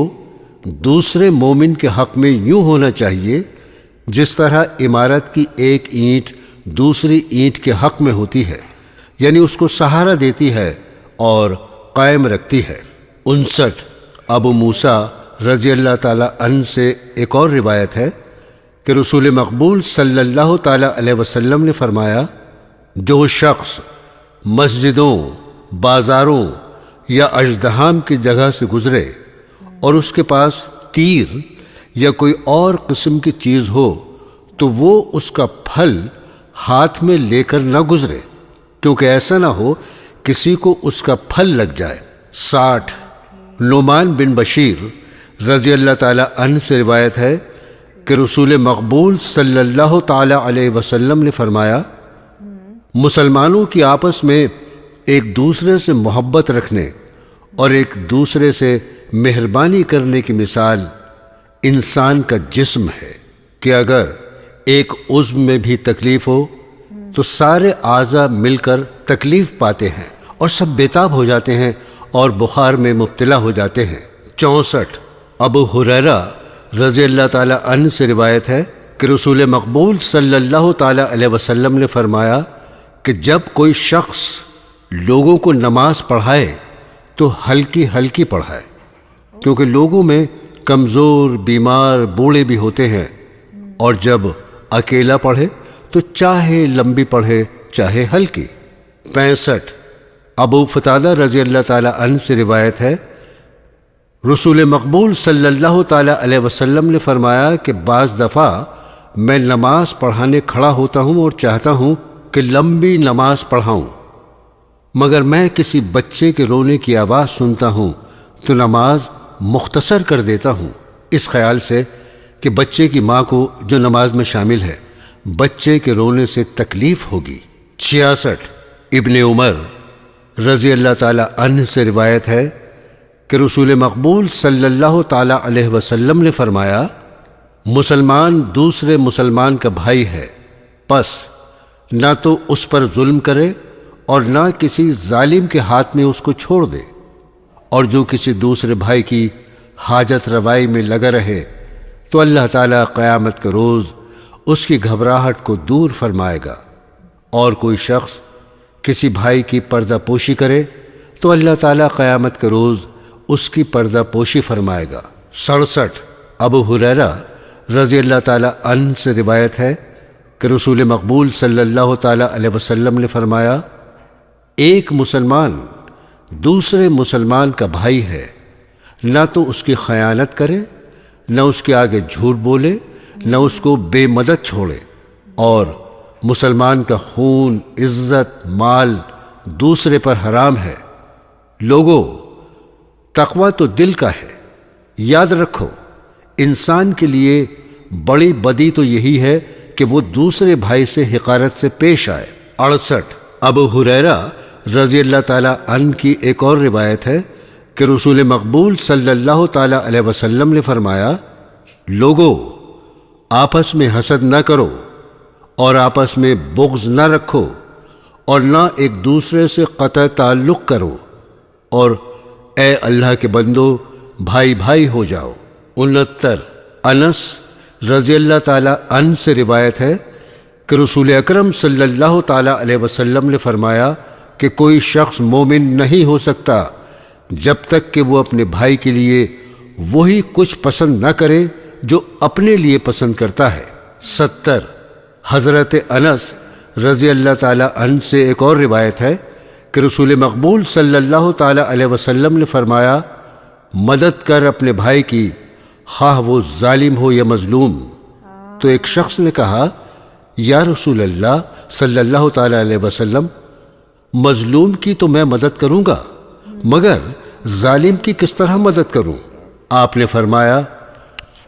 دوسرے مومن کے حق میں یوں ہونا چاہیے جس طرح عمارت کی ایک اینٹ دوسری اینٹ کے حق میں ہوتی ہے، یعنی اس کو سہارا دیتی ہے اور قائم رکھتی ہے۔ 59 ابو موسیٰ رضی اللہ تعالیٰ عنہ سے ایک اور روایت ہے کہ رسول مقبول صلی اللہ تعالیٰ علیہ وسلم نے فرمایا جو شخص مسجدوں، بازاروں یا اژدہام کی جگہ سے گزرے اور اس کے پاس تیر یا کوئی اور قسم کی چیز ہو تو وہ اس کا پھل ہاتھ میں لے کر نہ گزرے، کیونکہ ایسا نہ ہو کسی کو اس کا پھل لگ جائے۔ 60 نعمان بن بشیر رضی اللہ تعالیٰ عنہ سے روایت ہے کہ رسول مقبول صلی اللہ تعالیٰ علیہ وسلم نے فرمایا مسلمانوں کی آپس میں ایک دوسرے سے محبت رکھنے اور ایک دوسرے سے مہربانی کرنے کی مثال انسان کا جسم ہے کہ اگر ایک عضو میں بھی تکلیف ہو تو سارے اعضاء مل کر تکلیف پاتے ہیں اور سب بیتاب ہو جاتے ہیں اور بخار میں مبتلا ہو جاتے ہیں۔ 64 ابو ہریرہ رضی اللہ تعالیٰ عنہ سے روایت ہے کہ رسول مقبول صلی اللہ تعالیٰ علیہ وسلم نے فرمایا کہ جب کوئی شخص لوگوں کو نماز پڑھائے تو ہلکی ہلکی پڑھائے، کیونکہ لوگوں میں کمزور، بیمار، بوڑھے بھی ہوتے ہیں، اور جب اکیلا پڑھے تو چاہے لمبی پڑھے چاہے ہلکی۔ 65 ابو قتادہ رضی اللہ تعالیٰ عنہ سے روایت ہے رسول مقبول صلی اللہ تعالیٰ علیہ وسلم نے فرمایا کہ بعض دفعہ میں نماز پڑھانے کھڑا ہوتا ہوں اور چاہتا ہوں کہ لمبی نماز پڑھاؤں، مگر میں کسی بچے کے رونے کی آواز سنتا ہوں تو نماز مختصر کر دیتا ہوں، اس خیال سے کہ بچے کی ماں کو جو نماز میں شامل ہے بچے کے رونے سے تکلیف ہوگی۔ 66 ابن عمر رضی اللہ تعالیٰ عنہ سے روایت ہے کہ رسول مقبول صلی اللہ تعالیٰ علیہ وسلم نے فرمایا مسلمان دوسرے مسلمان کا بھائی ہے، پس نہ تو اس پر ظلم کرے اور نہ کسی ظالم کے ہاتھ میں اس کو چھوڑ دے، اور جو کسی دوسرے بھائی کی حاجت روائی میں لگا رہے تو اللہ تعالیٰ قیامت کے روز اس کی گھبراہٹ کو دور فرمائے گا، اور کوئی شخص کسی بھائی کی پردہ پوشی کرے تو اللہ تعالیٰ قیامت کے روز اس کی پردہ پوشی فرمائے گا۔ 67 ابو ہریرہ رضی اللہ تعالیٰ عنہ سے روایت ہے کہ رسول مقبول صلی اللہ تعالیٰ علیہ وسلم نے فرمایا ایک مسلمان دوسرے مسلمان کا بھائی ہے، نہ تو اس کی خیانت کرے، نہ اس کے آگے جھوٹ بولے، نہ اس کو بے مدد چھوڑے، اور مسلمان کا خون، عزت، مال دوسرے پر حرام ہے۔ لوگوں، تقوی تو دل کا ہے، یاد رکھو انسان کے لیے بڑی بدی تو یہی ہے کہ وہ دوسرے بھائی سے حقارت سے پیش آئے۔ 68 ابو ہریرہ رضی اللہ تعالیٰ عنہ کی ایک اور روایت ہے کہ رسول مقبول صلی اللہ تعالیٰ علیہ وسلم نے فرمایا لوگوں، آپس میں حسد نہ کرو اور آپس میں بغض نہ رکھو اور نہ ایک دوسرے سے قطع تعلق کرو، اور اے اللہ کے بندو بھائی بھائی ہو جاؤ۔ 69 انس رضی اللہ تعالیٰ عنہ سے روایت ہے کہ رسول اکرم صلی اللہ تعالیٰ علیہ وسلم نے فرمایا کہ کوئی شخص مومن نہیں ہو سکتا جب تک کہ وہ اپنے بھائی کے لیے وہی کچھ پسند نہ کرے جو اپنے لیے پسند کرتا ہے۔ 70 حضرت انس رضی اللہ تعالیٰ عنہ سے ایک اور روایت ہے کہ رسول مقبول صلی اللہ تعالیٰ علیہ وسلم نے فرمایا مدد کر اپنے بھائی کی، خواہ وہ ظالم ہو یا مظلوم۔ تو ایک شخص نے کہا یا رسول اللہ صلی اللہ تعالیٰ علیہ وسلم، مظلوم کی تو میں مدد کروں گا، مگر ظالم کی کس طرح مدد کروں؟ آپ نے فرمایا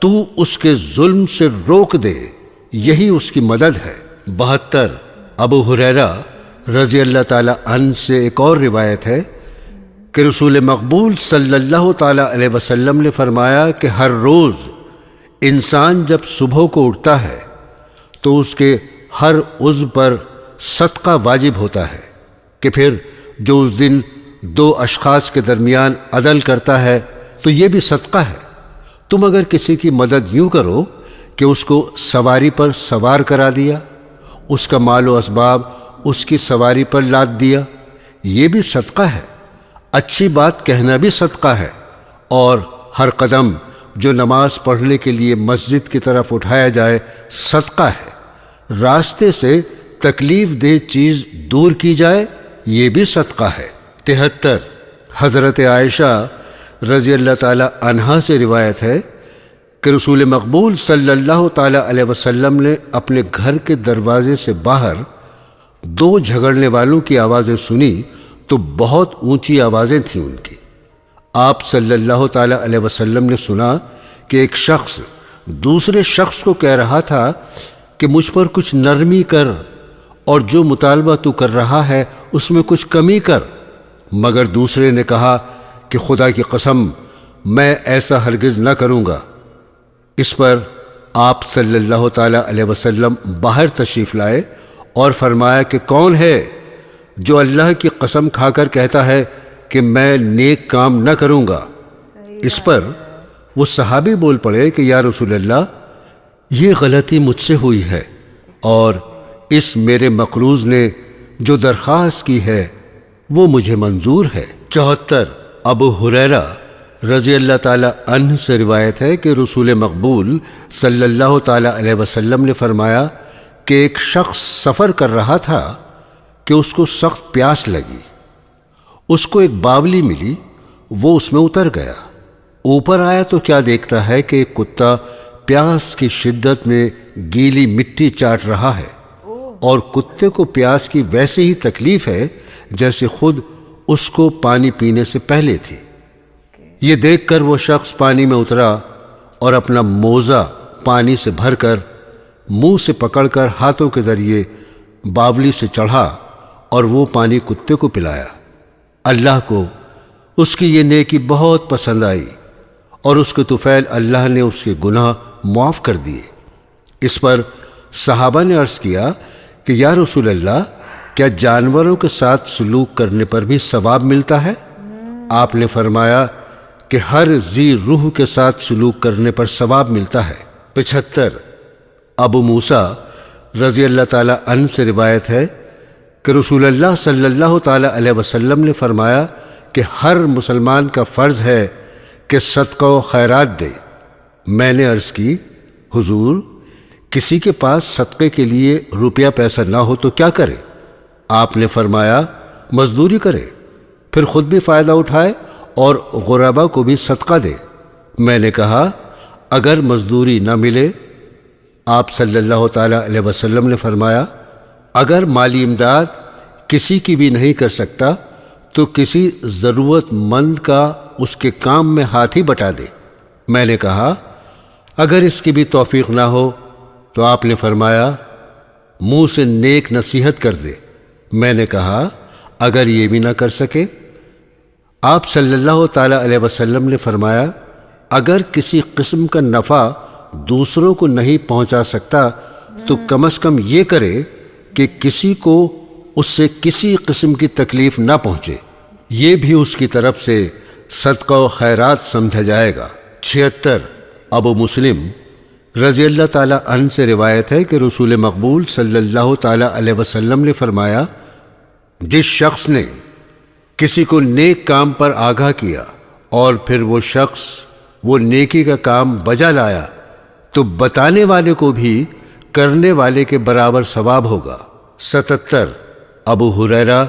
تو اس کے ظلم سے روک دے، یہی اس کی مدد ہے۔ 72 ابو ہریرہ رضی اللہ تعالیٰ عنہ سے ایک اور روایت ہے کہ رسول مقبول صلی اللہ تعالیٰ علیہ وسلم نے فرمایا کہ ہر روز انسان جب صبح کو اٹھتا ہے تو اس کے ہر عضو پر صدقہ واجب ہوتا ہے کہ پھر جو اس دن دو اشخاص کے درمیان عدل کرتا ہے تو یہ بھی صدقہ ہے۔ تم اگر کسی کی مدد یوں کرو کہ اس کو سواری پر سوار کرا دیا، اس کا مال و اسباب اس کی سواری پر لاد دیا، یہ بھی صدقہ ہے۔ اچھی بات کہنا بھی صدقہ ہے، اور ہر قدم جو نماز پڑھنے کے لیے مسجد کی طرف اٹھایا جائے صدقہ ہے۔ راستے سے تکلیف دہ چیز دور کی جائے، یہ بھی صدقہ ہے۔ 73 حضرت عائشہ رضی اللہ تعالی عنہا سے روایت ہے کہ رسول مقبول صلی اللہ تعالی علیہ وسلم نے اپنے گھر کے دروازے سے باہر دو جھگڑنے والوں کی آوازیں سنی تو بہت اونچی آوازیں تھیں ان کی۔ آپ صلی اللہ تعالی علیہ وسلم نے سنا کہ ایک شخص دوسرے شخص کو کہہ رہا تھا کہ مجھ پر کچھ نرمی کر، اور جو مطالبہ تو کر رہا ہے اس میں کچھ کمی کر، مگر دوسرے نے کہا کہ خدا کی قسم میں ایسا ہرگز نہ کروں گا۔ اس پر آپ صلی اللہ تعالی علیہ وسلم باہر تشریف لائے اور فرمایا کہ کون ہے جو اللہ کی قسم کھا کر کہتا ہے کہ میں نیک کام نہ کروں گا؟ اس پر وہ صحابی بول پڑے کہ یا رسول اللہ، یہ غلطی مجھ سے ہوئی ہے، اور اس میرے مقروض نے جو درخواست کی ہے وہ مجھے منظور ہے۔ 74 ابو ہریرہ رضی اللہ تعالی عنہ سے روایت ہے کہ رسول مقبول صلی اللہ تعالی علیہ وسلم نے فرمایا کہ ایک شخص سفر کر رہا تھا کہ اس کو سخت پیاس لگی۔ اس کو ایک باولی ملی، وہ اس میں اتر گیا۔ اوپر آیا تو کیا دیکھتا ہے کہ ایک کتا پیاس کی شدت میں گیلی مٹی چاٹ رہا ہے، اور کتے کو پیاس کی ویسے ہی تکلیف ہے جیسے خود اس کو پانی پینے سے پہلے تھی۔ یہ دیکھ کر وہ شخص پانی میں اترا اور اپنا موزہ پانی سے بھر کر منہ سے پکڑ کر ہاتھوں کے ذریعے باولی سے چڑھا اور وہ پانی کتے کو پلایا۔ اللہ کو اس کی یہ نیکی بہت پسند آئی، اور اس کے طفیل اللہ نے اس کے گناہ معاف کر دیے۔ اس پر صحابہ نے عرض کیا کہ یا رسول اللہ، کیا جانوروں کے ساتھ سلوک کرنے پر بھی ثواب ملتا ہے؟ آپ نے فرمایا کہ ہر ذی روح کے ساتھ سلوک کرنے پر ثواب ملتا ہے۔ 75 ابو موسیٰ رضی اللہ تعالی عنہ سے روایت ہے کہ رسول اللہ صلی اللہ تعالی علیہ وسلم نے فرمایا کہ ہر مسلمان کا فرض ہے کہ صدقہ و خیرات دے۔ میں نے عرض کی، حضور، کسی کے پاس صدقے کے لیے روپیہ پیسہ نہ ہو تو کیا کرے؟ آپ نے فرمایا مزدوری کرے، پھر خود بھی فائدہ اٹھائے اور غربا کو بھی صدقہ دے۔ میں نے کہا اگر مزدوری نہ ملے؟ آپ صلی اللہ تعالی علیہ وسلم نے فرمایا اگر مالی امداد کسی کی بھی نہیں کر سکتا تو کسی ضرورت مند کا اس کے کام میں ہاتھ ہی بٹا دے۔ میں نے کہا اگر اس کی بھی توفیق نہ ہو؟ تو آپ نے فرمایا منہ سے نیک نصیحت کر دے۔ میں نے کہا اگر یہ بھی نہ کر سکے؟ آپ صلی اللہ تعالی علیہ وسلم نے فرمایا اگر کسی قسم کا نفع دوسروں کو نہیں پہنچا سکتا تو کم از کم یہ کرے کہ کسی کو اس سے کسی قسم کی تکلیف نہ پہنچے، یہ بھی اس کی طرف سے صدقہ و خیرات سمجھا جائے گا۔ 76 ابو مسلم رضی اللہ تعالی عنہ سے روایت ہے کہ رسول مقبول صلی اللہ تعالی علیہ وسلم نے فرمایا جس شخص نے کسی کو نیک کام پر آگاہ کیا اور پھر وہ شخص وہ نیکی کا کام بجا لایا تو بتانے والے کو بھی کرنے والے کے برابر ثواب ہوگا۔ 77 ابو ہریرہ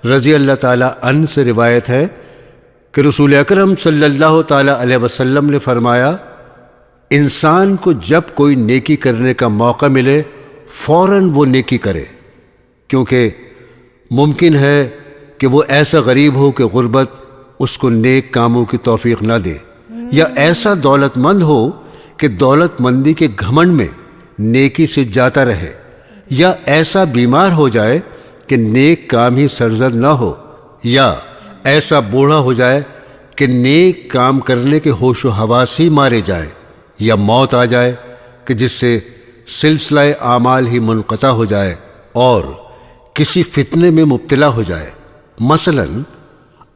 رضی اللہ تعالی عنہ سے روایت ہے کہ رسول اکرم صلی اللہ تعالی علیہ وسلم نے فرمایا انسان کو جب کوئی نیکی کرنے کا موقع ملے فوراً وہ نیکی کرے، کیونکہ ممکن ہے کہ وہ ایسا غریب ہو کہ غربت اس کو نیک کاموں کی توفیق نہ دے، یا ایسا دولت مند ہو کہ دولت مندی کے گھمنڈ میں نیکی سے جاتا رہے، یا ایسا بیمار ہو جائے کہ نیک کام ہی سرزد نہ ہو، یا ایسا بوڑھا ہو جائے کہ نیک کام کرنے کے ہوش و حواس ہی مارے جائیں، یا موت آ جائے کہ جس سے سلسلہ اعمال ہی منقطع ہو جائے اور کسی فتنے میں مبتلا ہو جائے، مثلا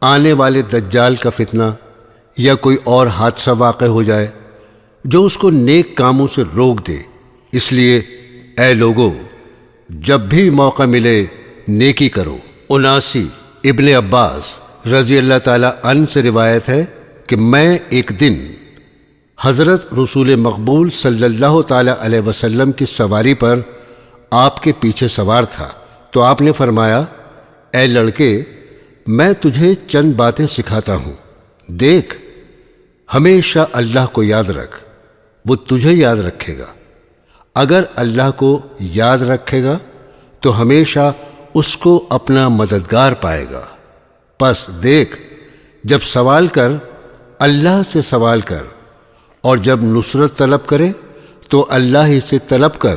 آنے والے دجال کا فتنہ یا کوئی اور حادثہ واقع ہو جائے جو اس کو نیک کاموں سے روک دے۔ اس لیے اے لوگو، جب بھی موقع ملے نیکی کرو۔ 79 ابن عباس رضی اللہ تعالیٰ عنہ سے روایت ہے کہ میں ایک دن حضرت رسول مقبول صلی اللہ تعالیٰ علیہ وسلم کی سواری پر آپ کے پیچھے سوار تھا، تو آپ نے فرمایا، اے لڑکے، میں تجھے چند باتیں سکھاتا ہوں، دیکھ، ہمیشہ اللہ کو یاد رکھ، وہ تجھے یاد رکھے گا۔ اگر اللہ کو یاد رکھے گا تو ہمیشہ اس کو اپنا مددگار پائے گا۔ پس دیکھ، جب سوال کر اللہ سے سوال کر، اور جب نصرت طلب کرے تو اللہ ہی سے طلب کر،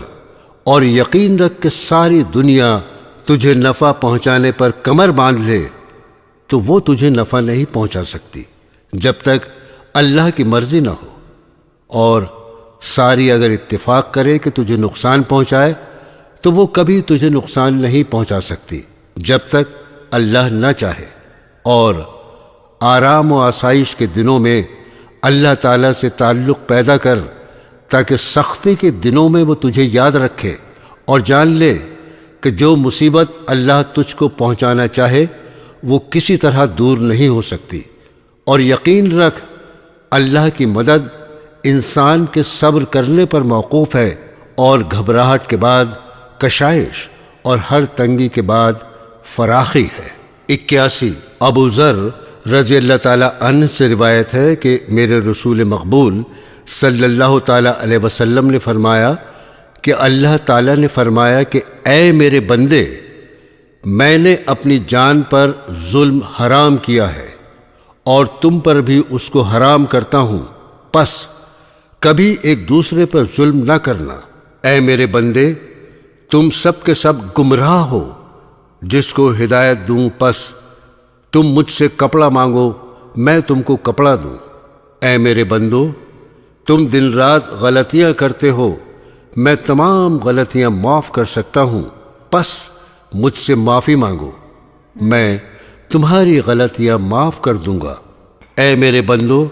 اور یقین رکھ کہ ساری دنیا تجھے نفع پہنچانے پر کمر باندھ لے تو وہ تجھے نفع نہیں پہنچا سکتی جب تک اللہ کی مرضی نہ ہو، اور ساری اگر اتفاق کرے کہ تجھے نقصان پہنچائے تو وہ کبھی تجھے نقصان نہیں پہنچا سکتی جب تک اللہ نہ چاہے۔ اور آرام و آسائش کے دنوں میں اللہ تعالیٰ سے تعلق پیدا کر تاکہ سختی کے دنوں میں وہ تجھے یاد رکھے، اور جان لے کہ جو مصیبت اللہ تجھ کو پہنچانا چاہے وہ کسی طرح دور نہیں ہو سکتی، اور یقین رکھ اللہ کی مدد انسان کے صبر کرنے پر موقوف ہے، اور گھبراہٹ کے بعد کشائش اور ہر تنگی کے بعد فراخی ہے۔ 81 ابو ذر رضی اللہ تعالیٰ عنہ سے روایت ہے کہ میرے رسول مقبول صلی اللہ تعالیٰ علیہ وسلم نے فرمایا کہ اللہ تعالیٰ نے فرمایا کہ اے میرے بندے، میں نے اپنی جان پر ظلم حرام کیا ہے اور تم پر بھی اس کو حرام کرتا ہوں، پس کبھی ایک دوسرے پر ظلم نہ کرنا۔ اے میرے بندے، تم سب کے سب گمراہ ہو، جس کو ہدایت دوں پس تم مجھ سے کپڑا مانگو میں تم کو کپڑا دوں۔ اے میرے بندو، تم دن رات غلطیاں کرتے ہو، میں تمام غلطیاں معاف کر سکتا ہوں، پس مجھ سے معافی مانگو، میں تمہاری غلطیاں معاف کر دوں گا۔ اے میرے بندو،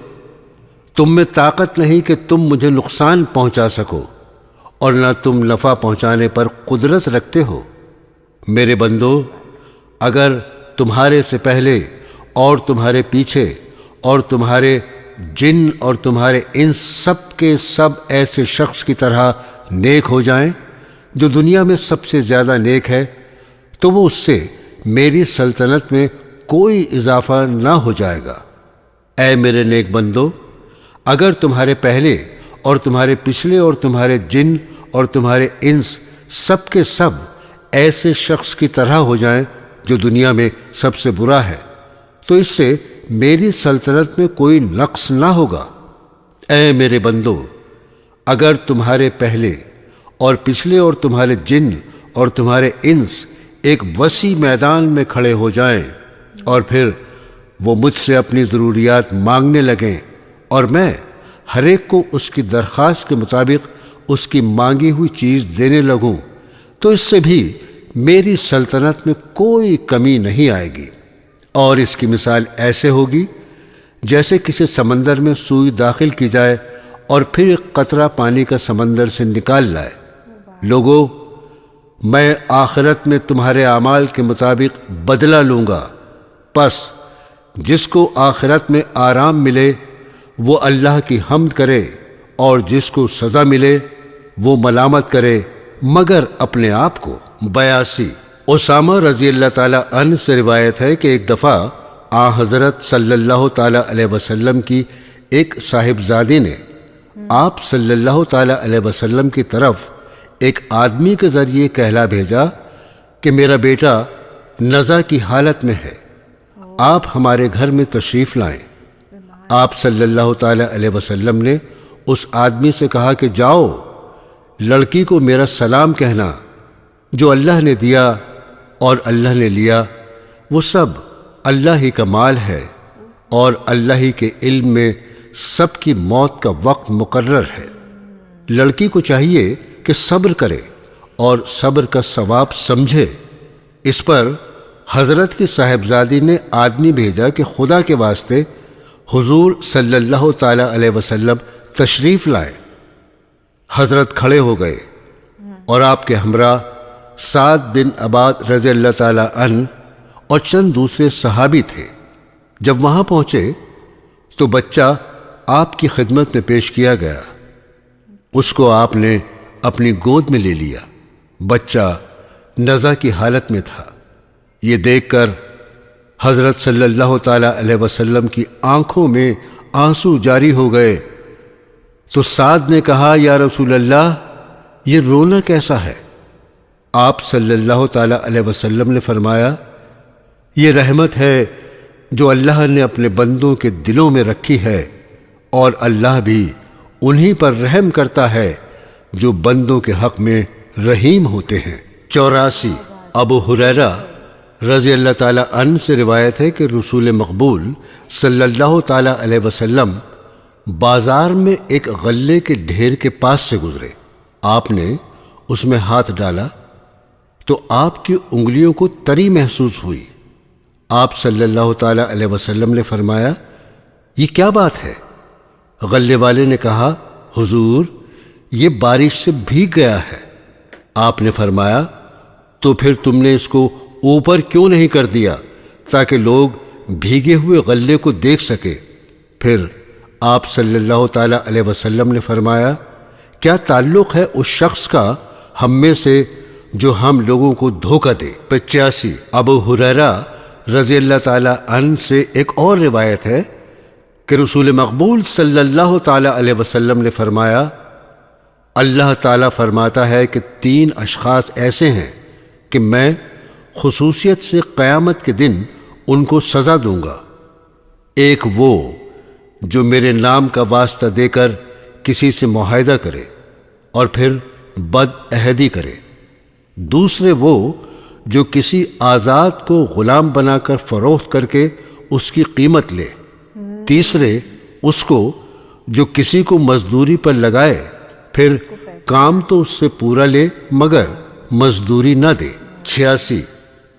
تم میں طاقت نہیں کہ تم مجھے نقصان پہنچا سکو، اور نہ تم نفع پہنچانے پر قدرت رکھتے ہو۔ میرے بندو، اگر تمہارے سے پہلے اور تمہارے پیچھے اور تمہارے جن اور تمہارے ان سب کے سب ایسے شخص کی طرح نیک ہو جائیں جو دنیا میں سب سے زیادہ نیک ہے، تو وہ اس سے میری سلطنت میں کوئی اضافہ نہ ہو جائے گا۔ اے میرے نیک بندو، اگر تمہارے پہلے اور تمہارے پچھلے اور تمہارے جن اور تمہارے انس سب کے سب ایسے شخص کی طرح ہو جائیں جو دنیا میں سب سے برا ہے، تو اس سے میری سلطنت میں کوئی نقص نہ ہوگا۔ اے میرے بندو، اگر تمہارے پہلے اور پچھلے اور تمہارے جن اور تمہارے انس ایک وسیع میدان میں کھڑے ہو جائیں اور پھر وہ مجھ سے اپنی ضروریات مانگنے لگیں اور میں ہر ایک کو اس کی درخواست کے مطابق اس کی مانگی ہوئی چیز دینے لگوں، تو اس سے بھی میری سلطنت میں کوئی کمی نہیں آئے گی۔ اور اس کی مثال ایسے ہوگی جیسے کسی سمندر میں سوئی داخل کی جائے اور پھر ایک قطرہ پانی کا سمندر سے نکال لائے۔ لوگو، میں آخرت میں تمہارے اعمال کے مطابق بدلہ لوں گا، پس جس کو آخرت میں آرام ملے وہ اللہ کی حمد کرے، اور جس کو سزا ملے وہ ملامت کرے مگر اپنے آپ کو۔ 82 اسامہ رضی اللہ تعالیٰ عنہ سے روایت ہے کہ ایک دفعہ حضرت صلی اللہ تعالیٰ علیہ وسلم کی ایک صاحبزادی نے آپ صلی اللہ تعالیٰ علیہ وسلم کی طرف ایک آدمی کے ذریعے کہلا بھیجا کہ میرا بیٹا نزع کی حالت میں ہے، آپ ہمارے گھر میں تشریف لائیں۔ آپ صلی اللہ تعالیٰ علیہ وسلم نے اس آدمی سے کہا کہ جاؤ، لڑکی کو میرا سلام کہنا، جو اللہ نے دیا اور اللہ نے لیا وہ سب اللہ ہی کا مال ہے، اور اللہ ہی کے علم میں سب کی موت کا وقت مقرر ہے۔ لڑکی کو چاہیے کہ صبر کرے اور صبر کا ثواب سمجھے۔ اس پر حضرت کی صاحبزادی نے آدمی بھیجا کہ خدا کے واسطے حضور صلی اللہ تعالی علیہ وسلم تشریف لائیں۔ حضرت کھڑے ہو گئے اور آپ کے ہمراہ سعد بن عباد رضی اللہ تعالی عنہ اور چند دوسرے صحابی تھے۔ جب وہاں پہنچے تو بچہ آپ کی خدمت میں پیش کیا گیا۔ اس کو آپ نے اپنی گود میں لے لیا۔ بچہ نزع کی حالت میں تھا۔ یہ دیکھ کر حضرت صلی اللہ تعالی علیہ وسلم کی آنکھوں میں آنسو جاری ہو گئے تو سعد نے کہا، یا رسول اللہ، یہ رونا کیسا ہے؟ آپ صلی اللہ تعالی علیہ وسلم نے فرمایا، یہ رحمت ہے جو اللہ نے اپنے بندوں کے دلوں میں رکھی ہے، اور اللہ بھی انہی پر رحم کرتا ہے جو بندوں کے حق میں رحیم ہوتے ہیں۔ 84 ابو ہریرہ رضی اللہ تعالی عنہ سے روایت ہے کہ رسول مقبول صلی اللہ تعالی علیہ وسلم بازار میں ایک غلے کے ڈھیر کے پاس سے گزرے۔ آپ نے اس میں ہاتھ ڈالا تو آپ کی انگلیوں کو تری محسوس ہوئی۔ آپ صلی اللہ تعالی علیہ وسلم نے فرمایا، یہ کیا بات ہے؟ غلے والے نے کہا، حضور، یہ بارش سے بھیگ گیا ہے۔ آپ نے فرمایا، تو پھر تم نے اس کو اوپر کیوں نہیں کر دیا تاکہ لوگ بھیگے ہوئے غلے کو دیکھ سکے؟ پھر آپ صلی اللہ تعالی علیہ وسلم نے فرمایا، کیا تعلق ہے اس شخص کا ہم میں سے جو ہم لوگوں کو دھوکہ دے؟ 85 ابو ہریرہ رضی اللہ تعالی عنہ سے ایک اور روایت ہے کہ رسول مقبول صلی اللہ تعالی علیہ وسلم نے فرمایا، اللہ تعالیٰ فرماتا ہے کہ 3 اشخاص ایسے ہیں کہ میں خصوصیت سے قیامت کے دن ان کو سزا دوں گا۔ ایک وہ جو میرے نام کا واسطہ دے کر کسی سے معاہدہ کرے اور پھر بد عہدی کرے۔ دوسرے وہ جو کسی آزاد کو غلام بنا کر فروخت کر کے اس کی قیمت لے۔ تیسرے اس کو جو کسی کو مزدوری پر لگائے پھر کام تو اس سے پورا لے مگر مزدوری نہ دے۔ 86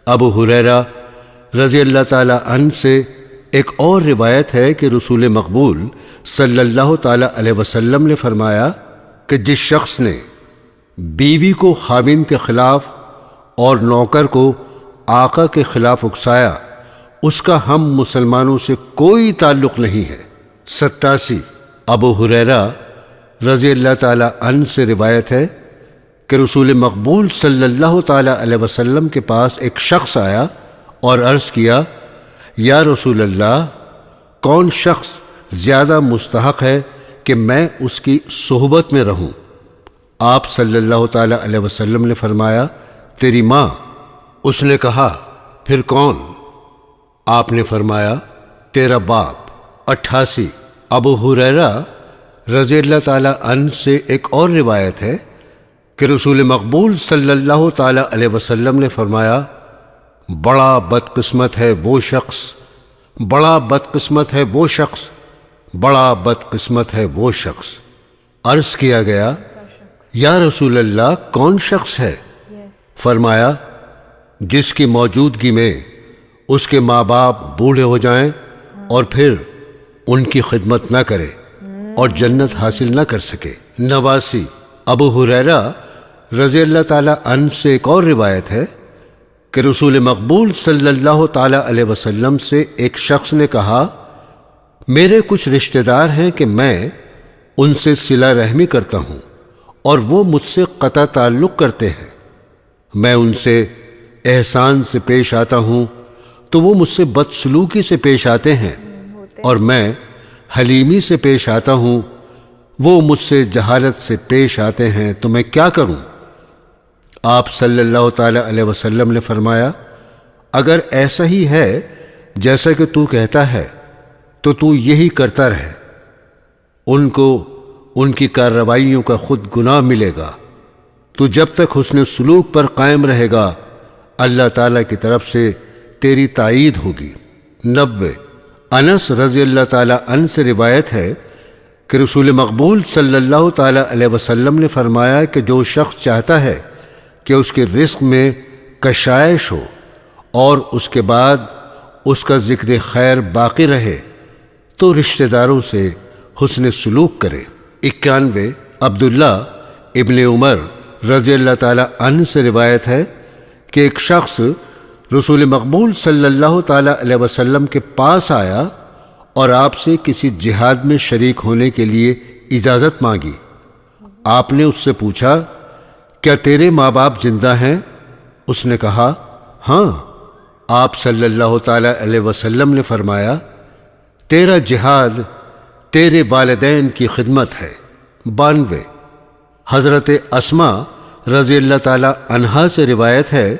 ابو ہریرہ رضی اللہ تعالی عنہ سے ایک اور روایت ہے کہ رسول مقبول صلی اللہ تعالی علیہ وسلم نے فرمایا کہ جس شخص نے بیوی کو خاوند کے خلاف اور نوکر کو آقا کے خلاف اکسایا، اس کا ہم مسلمانوں سے کوئی تعلق نہیں ہے۔ 87 ابو ہریرہ رضی اللہ تعالی عنہ سے روایت ہے کہ رسول مقبول صلی اللہ تعالی علیہ وسلم کے پاس ایک شخص آیا اور عرض کیا، یا رسول اللہ، کون شخص زیادہ مستحق ہے کہ میں اس کی صحبت میں رہوں؟ آپ صلی اللہ تعالی علیہ وسلم نے فرمایا، تیری ماں۔ اس نے کہا، پھر کون؟ آپ نے فرمایا، تیرا باپ۔ 88 ابو ہریرہ رضی اللہ تعالی عنہ سے ایک اور روایت ہے کہ رسول مقبول صلی اللہ تعالی علیہ وسلم نے فرمایا، بڑا بدقسمت ہے وہ شخص، بڑا بدقسمت ہے وہ شخص، بڑا بدقسمت ہے وہ شخص۔ عرض کیا گیا، یا رسول اللہ، کون شخص ہے؟ فرمایا، جس کی موجودگی میں اس کے ماں باپ بوڑھے ہو جائیں اور پھر ان کی خدمت نہ کرے اور جنت حاصل نہ کر سکے۔ 89 ابو ہریرہ رضی اللہ تعالی عنہ سے ایک اور روایت ہے کہ رسول مقبول صلی اللہ تعالی علیہ وسلم سے ایک شخص نے کہا، میرے کچھ رشتہ دار ہیں کہ میں ان سے صلہ رحمی کرتا ہوں اور وہ مجھ سے قطع تعلق کرتے ہیں۔ میں ان سے احسان سے پیش آتا ہوں تو وہ مجھ سے بدسلوکی سے پیش آتے ہیں، اور میں حلیمی سے پیش آتا ہوں، وہ مجھ سے جہالت سے پیش آتے ہیں، تو میں کیا کروں؟ آپ صلی اللہ تعالی علیہ وسلم نے فرمایا، اگر ایسا ہی ہے جیسا کہ تو کہتا ہے تو تو یہی کرتا رہے، ان کو ان کی کارروائیوں کا خود گناہ ملے گا۔ تو جب تک حسن سلوک پر قائم رہے گا، اللہ تعالیٰ کی طرف سے تیری تائید ہوگی۔ 90 انس رضی اللہ تعالیٰ عنہ سے روایت ہے کہ رسول مقبول صلی اللہ تعالیٰ علیہ وسلم نے فرمایا کہ جو شخص چاہتا ہے کہ اس کے رزق میں کشائش ہو اور اس کے بعد اس کا ذکر خیر باقی رہے تو رشتہ داروں سے حسن سلوک کرے۔ 91 عبداللہ ابن عمر رضی اللہ تعالیٰ عنہ سے روایت ہے کہ ایک شخص رسول مقبول صلی اللہ تعالیٰ علیہ وسلم کے پاس آیا اور آپ سے کسی جہاد میں شریک ہونے کے لیے اجازت مانگی۔ آپ نے اس سے پوچھا، کیا تیرے ماں باپ زندہ ہیں؟ اس نے کہا، ہاں۔ آپ صلی اللہ تعالیٰ علیہ وسلم نے فرمایا، تیرا جہاد تیرے والدین کی خدمت ہے۔ 92 حضرت اسماء رضی اللہ تعالیٰ عنہا سے روایت ہے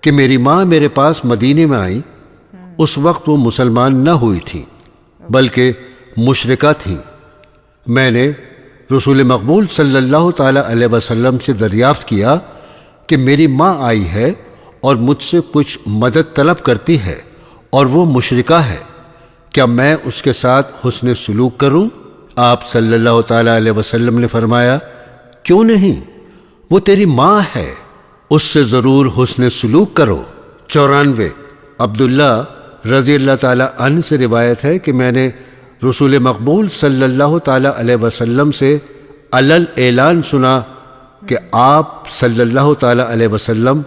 کہ میری ماں میرے پاس مدینے میں آئی۔ اس وقت وہ مسلمان نہ ہوئی تھیں بلکہ مشرکہ تھیں۔ میں نے رسول مقبول صلی اللہ تعالیٰ علیہ وسلم سے دریافت کیا کہ میری ماں آئی ہے اور مجھ سے کچھ مدد طلب کرتی ہے اور وہ مشرکہ ہے، کیا میں اس کے ساتھ حسن سلوک کروں؟ آپ صلی اللہ تعالیٰ علیہ وسلم نے فرمایا، کیوں نہیں، وہ تیری ماں ہے، اس سے ضرور حسن سلوک کرو۔ 94 عبداللہ رضی اللہ تعالیٰ عنہ سے روایت ہے کہ میں نے رسول مقبول صلی اللہ تعالیٰ علیہ وسلم سے علل اعلان سنا کہ آپ صلی اللہ تعالیٰ علیہ وسلم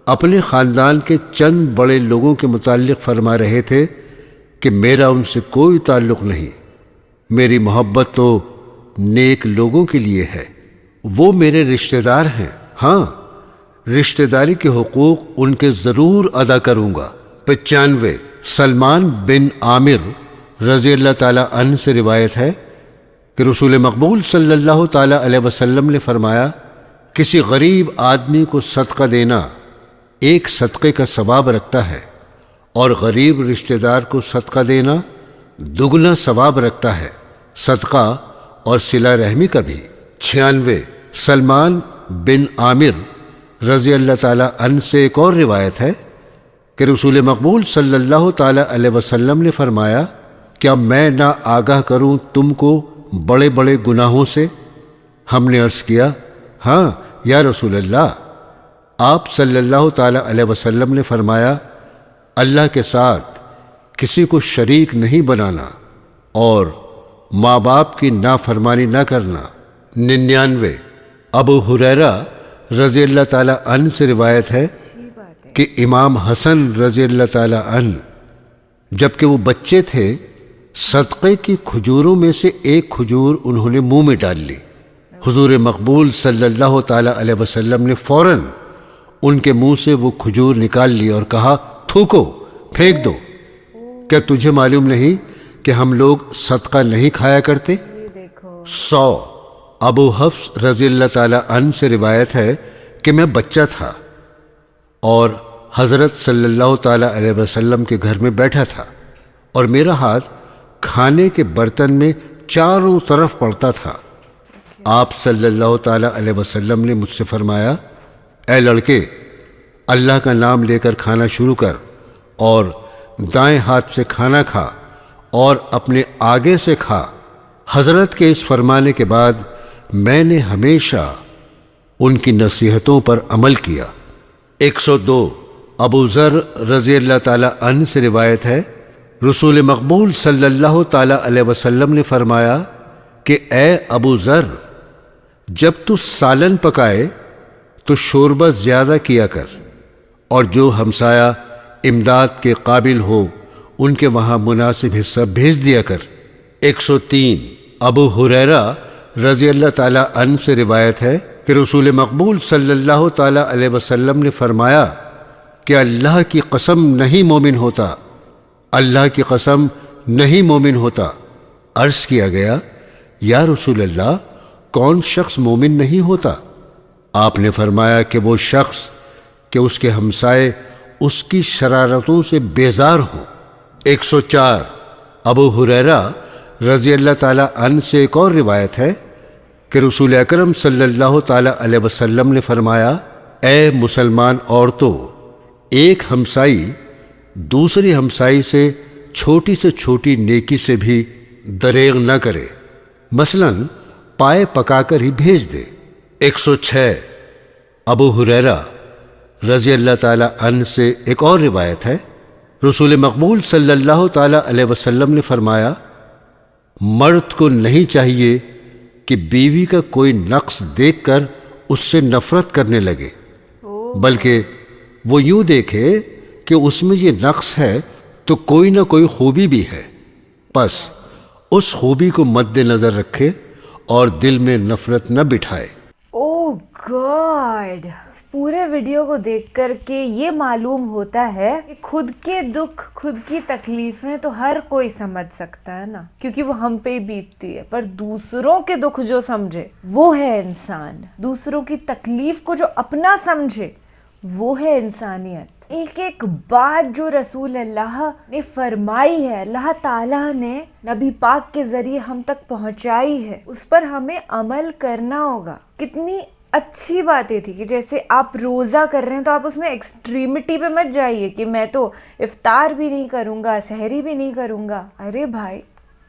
اپنے خاندان کے چند بڑے لوگوں کے متعلق فرما رہے تھے کہ میرا ان سے کوئی تعلق نہیں، میری محبت تو نیک لوگوں کے لیے ہے، وہ میرے رشتہ دار ہیں، ہاں رشتہ داری کے حقوق ان کے ضرور ادا کروں گا۔ 95 سلمان بن عامر رضی اللہ تعالیٰ عنہ سے روایت ہے کہ رسول مقبول صلی اللہ تعالیٰ علیہ وسلم نے فرمایا، کسی غریب آدمی کو صدقہ دینا ایک صدقے کا ثواب رکھتا ہے اور غریب رشتہ دار کو صدقہ دینا دگنا ثواب رکھتا ہے، صدقہ اور صلہ رحمی کا بھی۔ 96 سلمان بن عامر رضی اللہ تعالیٰ عنہ سے ایک اور روایت ہے کہ رسول مقبول صلی اللہ تعالیٰ علیہ وسلم نے فرمایا، کیا میں نہ آگاہ کروں تم کو بڑے بڑے گناہوں سے؟ ہم نے عرض کیا، ہاں یا رسول اللہ۔ آپ صلی اللہ تعالیٰ علیہ وسلم نے فرمایا، اللہ کے ساتھ کسی کو شریک نہیں بنانا اور ماں باپ کی نافرمانی نہ کرنا۔ 99 ابو ہریرہ رضی اللہ تعالیٰ عنہ سے روایت ہے کہ امام حسن رضی اللہ تعالیٰ عنہ جب کہ وہ بچے تھے، صدقے کی کھجوروں میں سے ایک کھجور انہوں نے منہ میں ڈال لی۔ حضور مقبول صلی اللہ تعالیٰ علیہ وسلم نے فوراً ان کے منہ سے وہ کھجور نکال لی اور کہا، تھوکو، پھینک دو، کیا تجھے معلوم نہیں کہ ہم لوگ صدقہ نہیں کھایا کرتے؟ 100 ابو حفص رضی اللہ تعالیٰ عنہ سے روایت ہے کہ میں بچہ تھا اور حضرت صلی اللہ تعالیٰ علیہ وسلم کے گھر میں بیٹھا تھا اور میرا ہاتھ کھانے کے برتن میں چاروں طرف پڑتا تھا۔ آپ صلی اللہ تعالیٰ علیہ وسلم نے مجھ سے فرمایا، اے لڑکے، اللہ کا نام لے کر کھانا شروع کر اور دائیں ہاتھ سے کھانا کھا اور اپنے آگے سے کھا۔ حضرت کے اس فرمانے کے بعد میں نے ہمیشہ ان کی نصیحتوں پر عمل کیا۔ 102 ابو ذر رضی اللہ تعالیٰ عنہ سے روایت ہے، رسول مقبول صلی اللہ تعالیٰ علیہ وسلم نے فرمایا کہ اے ابو ذر، جب تو سالن پکائے تو شوربہ زیادہ کیا کر اور جو ہمسایہ امداد کے قابل ہو ان کے وہاں مناسب حصہ بھیج دیا کر۔ 103 ابو ہریرہ رضی اللہ تعالیٰ عنہ سے روایت ہے کہ رسول مقبول صلی اللہ تعالیٰ علیہ وسلم نے فرمایا کہ اللہ کی قسم نہیں مومن ہوتا، اللہ کی قسم نہیں مومن ہوتا۔ عرض کیا گیا، یا رسول اللہ، کون شخص مومن نہیں ہوتا؟ آپ نے فرمایا کہ وہ شخص کہ اس کے ہمسائے اس کی شرارتوں سے بیزار ہوں۔ 104 ابو ہریرہ رضی اللہ تعالیٰ عنہ سے ایک اور روایت ہے کہ رسول اکرم صلی اللہ تعالیٰ علیہ وسلم نے فرمایا، اے مسلمان عورتوں، ایک ہمسائی دوسری ہمسائی سے چھوٹی نیکی سے بھی دریغ نہ کرے، مثلا پائے پکا کر ہی بھیج دے۔ 106 ابو ہریرہ رضی اللہ تعالی عنہ سے ایک اور روایت ہے، رسول مقبول صلی اللہ تعالی علیہ وسلم نے فرمایا، مرد کو نہیں چاہیے کہ بیوی کا کوئی نقص دیکھ کر اس سے نفرت کرنے لگے، بلکہ وہ یوں دیکھے کہ اس میں یہ نقص ہے تو کوئی نہ کوئی خوبی بھی ہے، پس اس خوبی کو مد نظر رکھے اور دل میں نفرت نہ بٹھائے۔ او گاڈ، پورے ویڈیو کو دیکھ کر کے یہ معلوم ہوتا ہے کہ خود کے دکھ، خود کی تکلیفیں تو ہر کوئی سمجھ سکتا ہے نا، کیونکہ وہ ہم پہ ہی بیتتی ہے، پر دوسروں کے دکھ جو سمجھے وہ ہے انسان، دوسروں کی تکلیف کو جو اپنا سمجھے وہ ہے انسانیت۔ ایک ایک بات جو رسول اللہ نے فرمائی ہے، اللہ تعالیٰ نے نبی پاک کے ذریعے ہم تک پہنچائی ہے، اس پر ہمیں عمل کرنا ہوگا۔ کتنی اچھی باتیں تھی کہ جیسے آپ روزہ کر رہے ہیں تو آپ اس میں ایکسٹریمٹی پہ مت جائیے کہ میں تو افطار بھی نہیں کروں گا، سحری بھی نہیں کروں گا۔ ارے بھائی،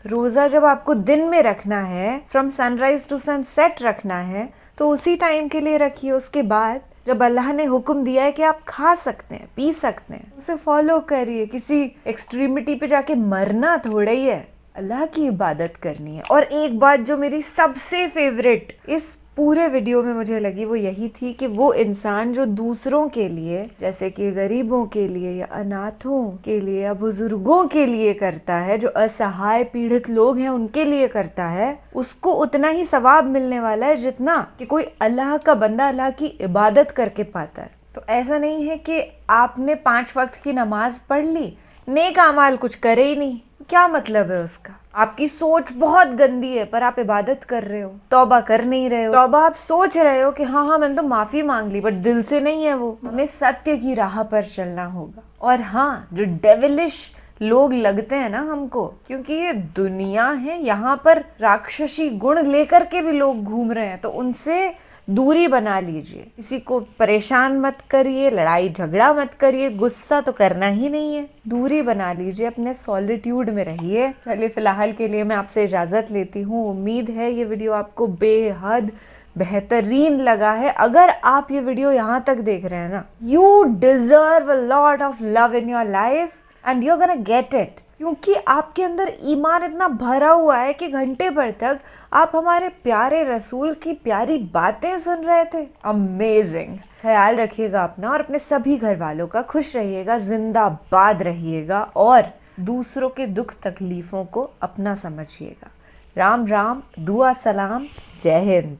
روزہ جب آپ کو دن میں رکھنا ہے، from sunrise to sunset رکھنا ہے، تو اسی ٹائم کے لیے رکھیے۔ اس کے بعد جب اللہ نے حکم دیا ہے کہ آپ کھا سکتے ہیں، پی سکتے ہیں، اسے فالو کریے۔ کسی ایکسٹریمٹی پہ جا کے مرنا تھوڑا ہی ہے، اللہ کی عبادت کرنی ہے۔ اور ایک بات جو میری سب سے فیوریٹ اس پورے ویڈیو میں مجھے لگی وہ یہی تھی کہ وہ انسان جو دوسروں کے لیے، جیسے کہ غریبوں کے لیے یا اناتھوں کے لیے یا بزرگوں کے لیے کرتا ہے، جو اسہائے پیڑت لوگ ہیں ان کے لیے کرتا ہے، اس کو اتنا ہی ثواب ملنے والا ہے جتنا کہ کوئی اللہ کا بندہ اللہ کی عبادت کر کے پاتا ہے۔ تو ایسا نہیں ہے کہ آپ نے 5 وقت کی نماز پڑھ لی، نیک اعمال کچھ کرے ہی نہیں، کیا مطلب ہے اس کا؟ آپ کی سوچ بہت گندی ہے پر آپ عبادت کر رہے ہو، توبہ کر نہیں رہے ہو، توبہ آپ سوچ رہے ہو کہ ہاں میں نے تو معافی مانگ لی، بٹ دل سے نہیں ہے وہ۔ ہمیں ستیہ کی راہ پر چلنا ہوگا۔ اور ہاں، جو ڈیولش لوگ لگتے ہیں نا ہم کو، کیونکہ یہ دنیا ہے، یہاں پر راکشسی گن لے کر کے بھی لوگ گھوم رہے ہیں، تو ان سے دوری بنا لیجئے۔ کسی کو پریشان مت کریے، لڑائی جھگڑا مت کریے، غصہ تو کرنا ہی نہیں ہے، دوری بنا لیجئے، اپنے سولیٹیوڈ میں رہیے۔ چلیے فی الحال کے لیے میں آپ سے اجازت لیتی ہوں۔ امید ہے یہ ویڈیو آپ کو بے حد بہترین لگا ہے۔ اگر آپ یہ ویڈیو یہاں تک دیکھ رہے ہیں نا، you deserve a lot of love in your life and you are gonna get it, کیونکہ آپ کے اندر ایمان اتنا بھرا ہوا ہے کہ گھنٹے بھر تک آپ ہمارے پیارے رسول کی پیاری باتیں سن رہے تھے۔ امیزنگ۔ خیال رکھیے گا اپنا اور اپنے سبھی گھر والوں کا، خوش رہیے گا، زندہ باد رہیے گا، اور دوسروں کے دکھ تکلیفوں کو اپنا سمجھیے گا۔ رام رام، دعا سلام، جے ہند۔